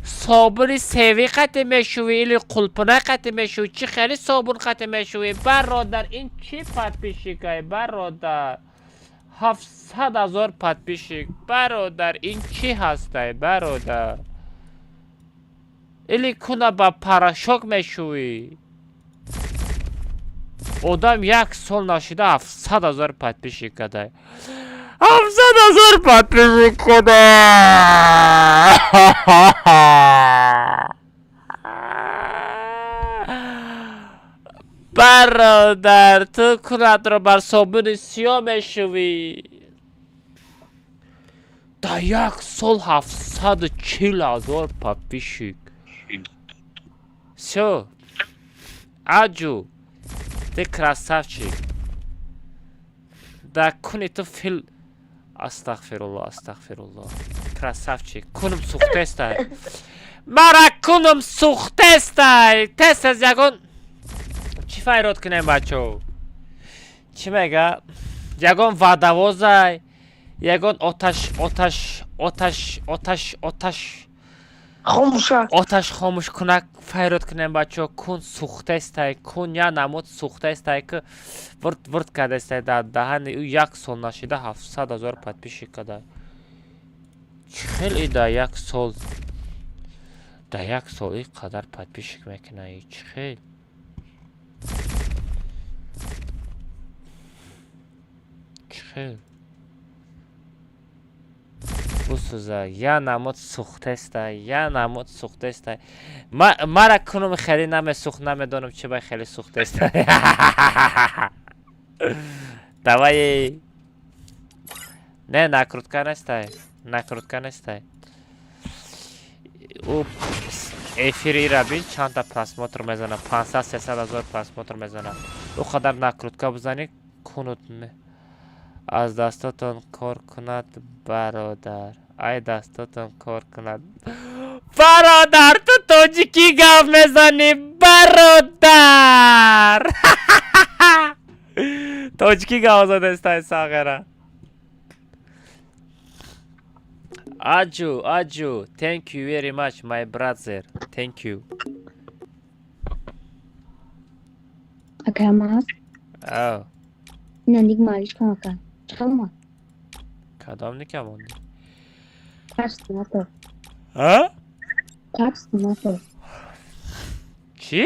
صابون سیوی قطع میشوی ایلی قلپنه قطع میشوی چی خیلی صابون قطع میشوی برادر این چی подписчик های برادر 700,000 подписчик برادر این چی هسته برادر ایلی کنه با پاراشوک میشوی آدم یک سال نشده 700,000 подписчик کده 700,000 подписчик کده برادر تو کونت رو بر صابون سیاه میشوی در یک سال 740,000 подписчик. Все. Аджу. Ты красавчик. Да куни ту фил... Астағфируллах. Красавчик. Кунум сухтестай. Мара кунум сухтестай. Тест аз ягон... Чи файрод кунем бачо? Чи мега? Ягон вадавозай. Ягон оташ. خاموشک آتش خاموش کنک فیرود کنیم بچه کن سوخته استای کن یا نمود سوخته استای که ورد کرده استای در دهن او یک سال نشیده 700,000 подписчик کده خیلی در یک سال این قدر подписчик میکنه ای خیلی بسوزه یا نمود سوخته استای یا نمود سوخته استای مرا کنم خیلی نمی سوخت نمیدونم چه باید خیلی سوخته استای دوای نه نکرودکن استای او افیری را بین چند تا پراسموتر میزنه 500-300,000 پراسموتر میزنه او خدر نکرودکه بزنی کنود از دستاتون کار کند برادر ای دستاتون کار کند برادر تو تاجیکی گپ میزنی برادر تاجیکی گپ زده استای ساغره Aju, thank you very much, my brother. Thank you. Akamas. Oh. Nandik malish kan akan. Chama. کدام نکموندی؟ Kaç senator. ها؟ Kaç senator. چی؟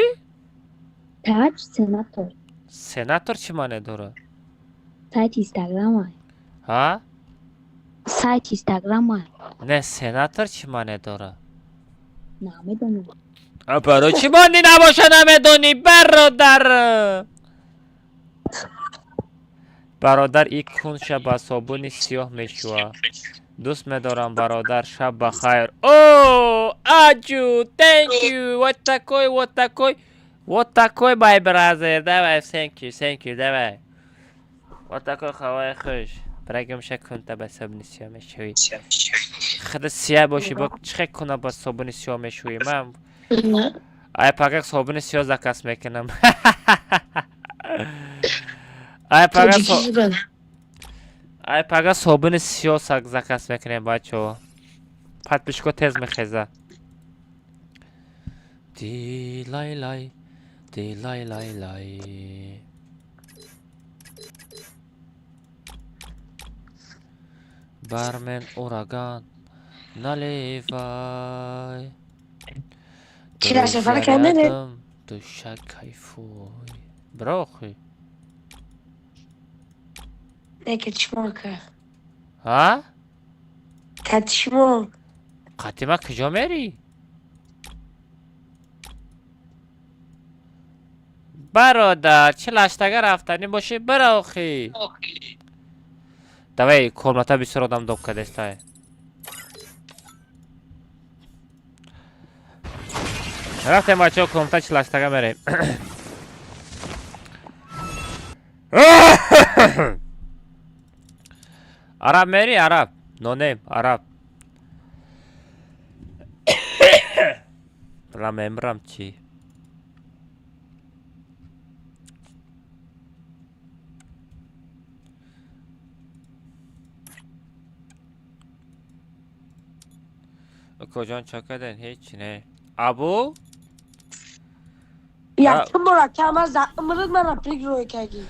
Kaç senator. سناتور چی معنی داره؟ Site Instagram ay. ها؟ Site Instagram ay. نه سناتور چی معنی داره؟ نمیدونم. برای چی معنی نباشه نمیدونی برادر؟ برادر این کون شب با صابون سیاه میشوه دوست میدارم برادر شب بخیر اوه آجو thank you واتاکوی بای برادر دوای thank you دوای واتاکوی خواه خوش برگم شکن تا با صابون سیاه میشوی خدا سیاه باشی با چه کنه با صابون سیاه میشوی من ای پاک صابون سیاه زکاس میکنم ای پاگا صابون سیاه زکاس میکنیم بچه подписчику تز میخیزه دی لای لای برمن اوراگان نلیوای چی در سفر کنده دوشک کیفوی براخی نه کتشمو که ها؟ کتشمو قطیمه کجا میری؟ برادر چه لشتگه رفتنی باشی براخی دوای کلمتا بسیار آدم دوب کده استای رفتیم بچه ها کلمتا چه لشتگه میریم عرب میری عرب نو نیم عرب رم چی کجان چکدن هیچ نه ابو یکم مرکم از امروز من اپلیک روی کردی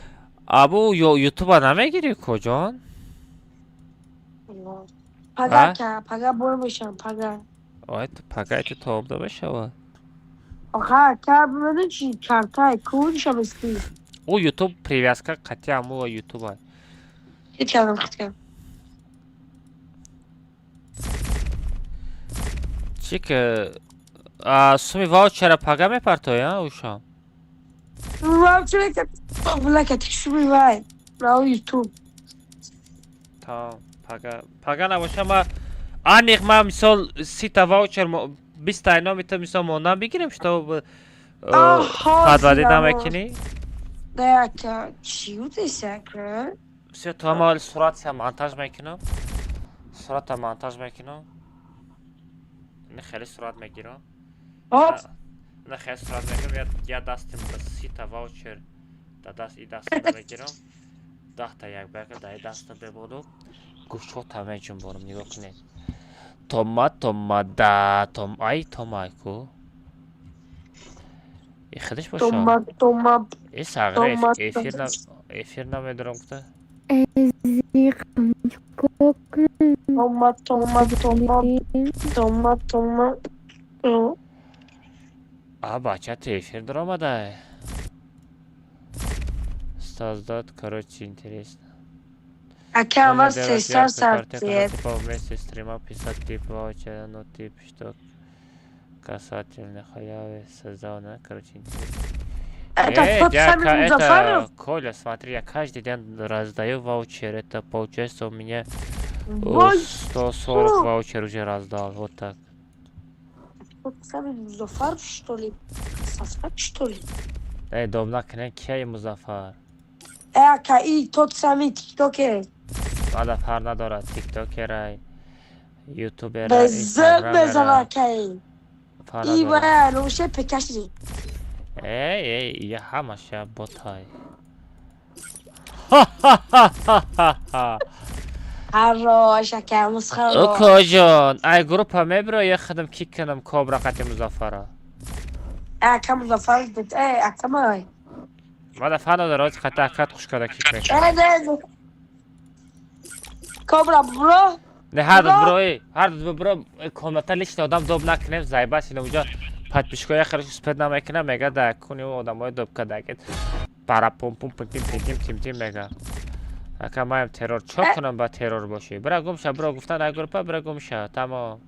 ابو یوتیوب نمیگیری کجان پگا که پگا برو بشم پگا آی تو پگای تو توب دو بشه و آخه که بمونه چی کارتای کونش هم استی او یوتیوب پریویاسکا قطعی همو یوتیوب های هیچ کردم خطکم چی که سومی واو چرا پگا میپرتوی ها اوشام واو چرا که بلا که تکشو میوای راو یوتیوب تا پگا نباشه ما Анех ма мисол 30 та ваучер 20 та ино мета мисол монам бигирем что подводи намекини. Dakika, cute secret. Все то ама сурат я монтаж мекинам. Сурат та монтаж мекинам. Не хели сурат мегирам. Hop. نه خیلی سرعت میگم یا دستم به 30 تا واوچر تا دست ای دستم بگیرم 10 تا یک برگه در دستم ببودم گوشت همه جون برم نگاه کنید توما دا ای توما کو ای خودش باشه Toma. ای ساغره افیر نمیدارم کتا Toma. бача эфир драмада создать короче интересно Aka ama sesler sertliğe. типа вместе стрима писать типа вообще ну тип что касательно халявы создано короче интересно Это тот самый Музафаров? Коля, смотри, я каждый день раздаю ваучер. Это получается у меня 140 ваучер уже раздал. Вот так. Тот самый Музафаров, что ли? Сосфат, что ли? Эй, домнакне, кей Музафар? Aka и тот самый тиктокер. Музафар надора, тиктокер, ютубер, Беззен Aka'yı. İyi bayağı o şey pekaşlı. Эй, я хамаша ботай. Хорош, Aka'mız хорош. Окожон, ай группа мебро я ходам кикканам кобра кати Музафара. Aka Muzaffarov dedi. Aka mı? Музафар надора, ката кат кушкада кикмек. Evet. Cobra bro. Не هر دو برو کامنت لیست آدم دوب نکنیم زایباش اینو اونجا подписчикای خرش سپید نمیکنه میگه در کنی و آدمای دوب کده که para پوم تیم میگه اگه مایم ترور چه کنم با ترور باشی برا گمشه برا گفتن در گروپا برا گمشه تمام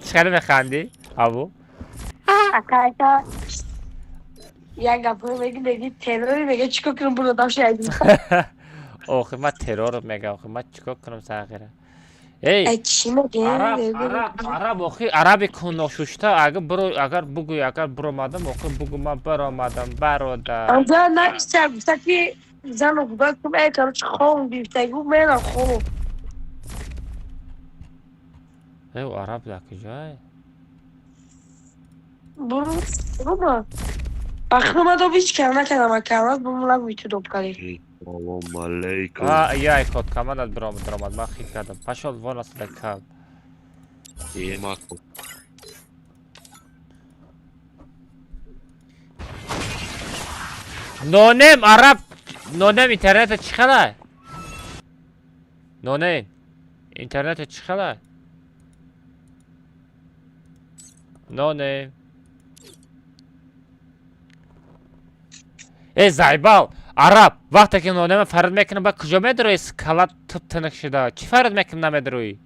چقدر میخندی ابو Aka. Ya kapıyı bekle terör ve çıkıyorum buradan şey edin. اوخی ما ترور میگه اوخی ما چیکار کنم ساغره ای Kime عرب اوخی عربی کنوشوشتا اگر بگوی اگر برآمدم اوخی بگو من برآمدم برادر Amca ne ister? Sanki zan okudaktım karı çıkıyorum bir tek bu ben akıllı. ای او عرب لکجای Bu mu? Aklıma da hiç gelmez ama gelmez bununla bütün topları. Салам алейкум. я кот команда برآمد من خیلی کردم پاشو وان است کاب Емаку. نونم عرب نونم اینترنت چخله نونم اینترنت چخله نونم ای زایبال عرب وقتی که نونم فرد میکنم با کجا میدروی سکالات توپ تنک شده چی فرد میکنم نمیدروی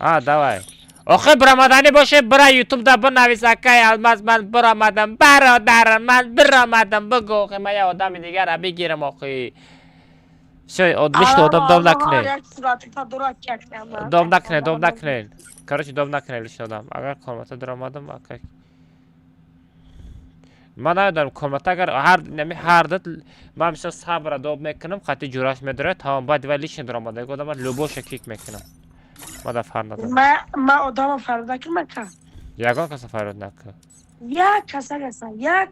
давай آخه برآمدنی باشه برای یوتیوب دا بنویس اکای الماس من برآمدم برادرم من برآمدم بگو آخه من یه آدم دیگر را بگیرم آخه شوی میشت آدم دوم نکنه دوم نکنه короче دوم نکنه لیشت آدم اگر کامنت در آمدم اکای من نمیدونم کامنت اگر هر دت من میشه صبر دوم میکنم خاطی جوراش میداره تمام بعد ولی لیشت در آمده گفتم من لوبوش کیک میکنم مدافع ندارم من odama فردا مکان یگان کسا فراد نکن یا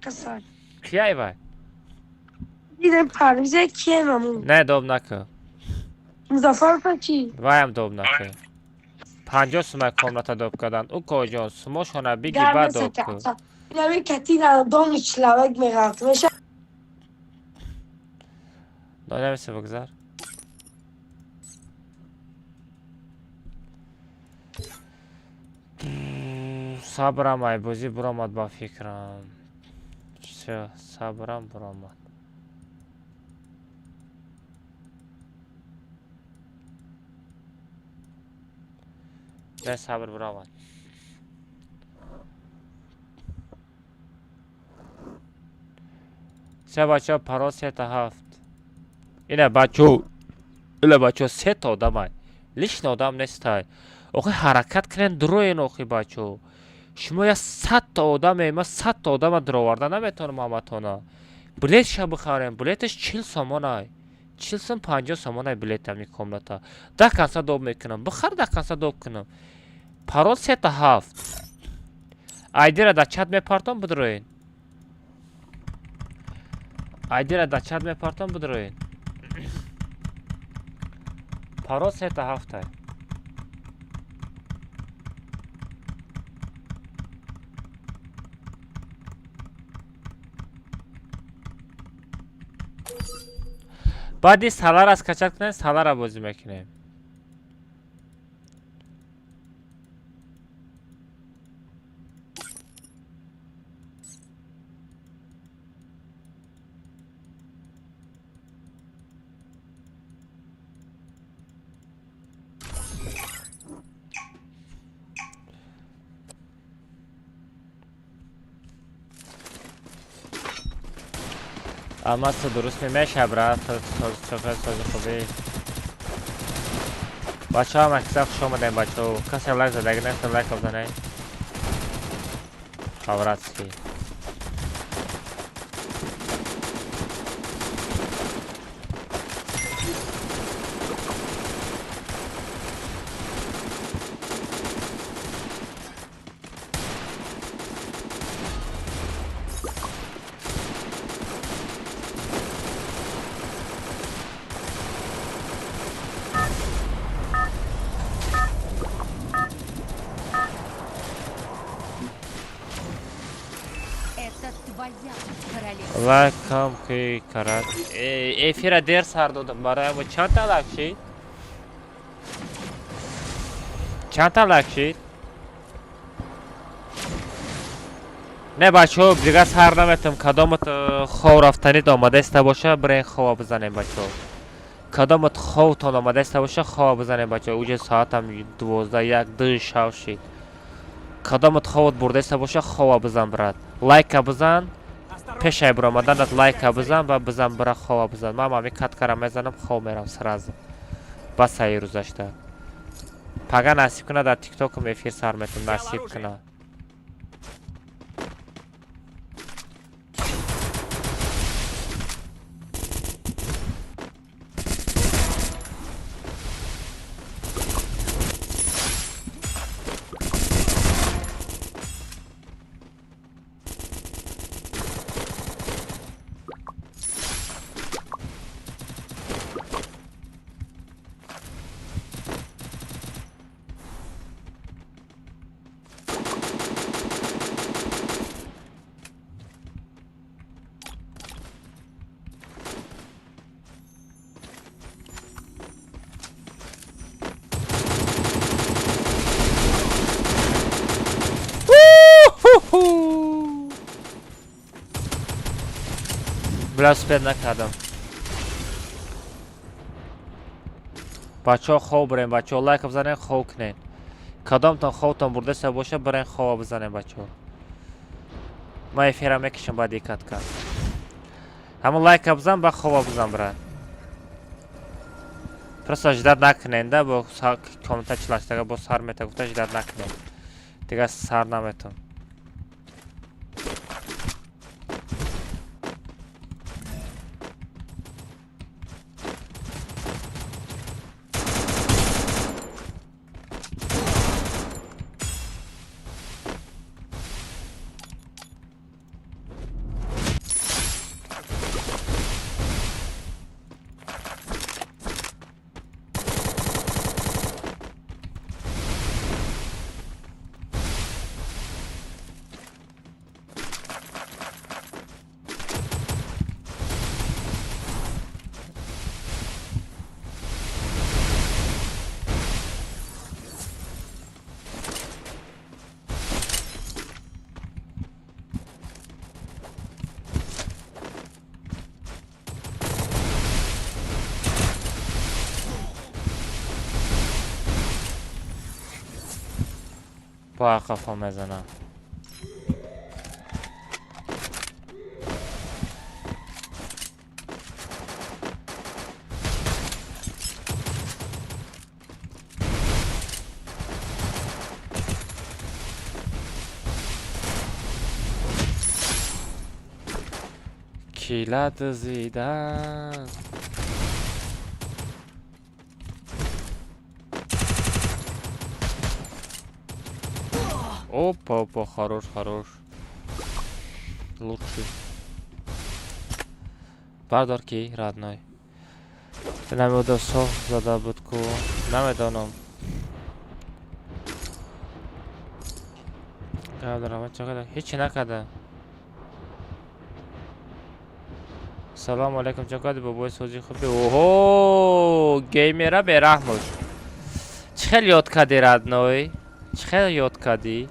کسا کیه ای بای دیدم پرویزه کیه ممون نه دوم نکن مزافر کی وایم دوم نکن 50 سومه کامنت دوب کردن او کجا سوموشونه بگی بعد دوب کن یعنی کتی ندام چلاوک میگرد میشه نمیشه بگذار صبرم ای بازی برآمد با فکرم چه صبرم برآمد نه صبر برآمد چه بچه ها پرا 3 تا 7 اینه بچه 3 تا آدم های لیشن آدم نیستای آخه حرکت کنن دروین آخه بچه شما یا 100 تا آدم ما 100 تا آدم در آورده نمیتونم همتونا بلیتش بخریم بلیتش 40 سامان های 40 سام 50 سامان های بلیت همی کاملتا 10 کنسا دوب میکنم بخر 10 کنسا دوب کنم پارول 3 تا 7 ایدی را در چت میپارتم بدروین ایدی را در چت میپارتم بدروین پارول 3 تا 7 های بعدی سالار از کچک کنیم سالار را بازی میکنیم اما تو درست میشه برات چقدر ساز خوبی بچه ها مکسف خوش آمدین بچه ها کسی لایک زده اگه نیست لایک بزنه خبراتسکی لایکم که کرد افیر دیر سر دادم برای ما چند تا لایک شید؟ چند تا لایک شید؟ نه بچه ها دیگه سر نمیتم کدامت خواه رفتنید آماده است باشه برای خواه بزنیم بچه ها کدامت خواه تان آماده است باشه خواه بزنیم بچه ها اوجه ساعت هم 12 1 2 شو شید کدامت خواه برده است باشه خواه بزن برد لایک بزن پیش برو آمدنت لایک بزن و بزن برای خواه بزن من همی کت کرم میزنم خواه میرم سرازم بس ای روزشته پگه نصیب کنه در تیک تاک افیر سر میتون نصیب کنه بلاس پید نکردم بچه ها خواه برین بچه ها لایک بزنین خواه کنین کدام تان خواه تان برده سه باشه برین خواه بزنین بچه ها من افیرم میکشم باید دقت کن همون لایک بزن با خواه بزن برین پرست اجداد نکنین ده با کامنت چلاشتگه با سر میته گفته اجداد نکنین دیگه سر نمیتون با قفا میزنم کیله دزیدن. اوپا خروش лучший. بردار کی رادنای نمیده صف زده بود کو نمیدانم. قبل چقدر هیچی نکرده. سلام علیکم چقدر بابای سوزی خوبی. اوهو گیمره برحمت. چه خیلی یاد کردی رادنای؟ چه خیلی یاد کردی؟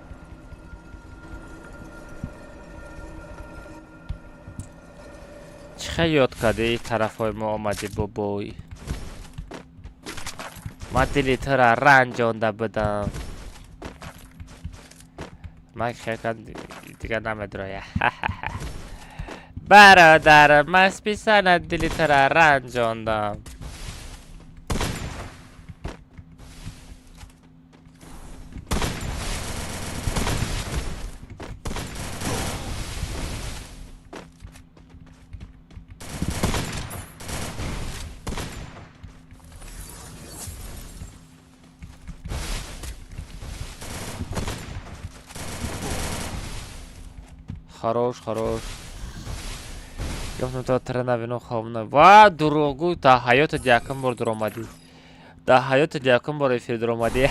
چه یاد کردی طرف های ما آمدی بابای. ما دلی تو را رنجانده بدم. من خیلی دیگه نمیدرویه. برادرم مست بیسنه دلی تو را رنجاندم. خروش گفتم تا تره نبینو خواب نه. و دروغگو تا حیات دیگم بار در آمدی. در حیات دیگم بار افیر در آمدی.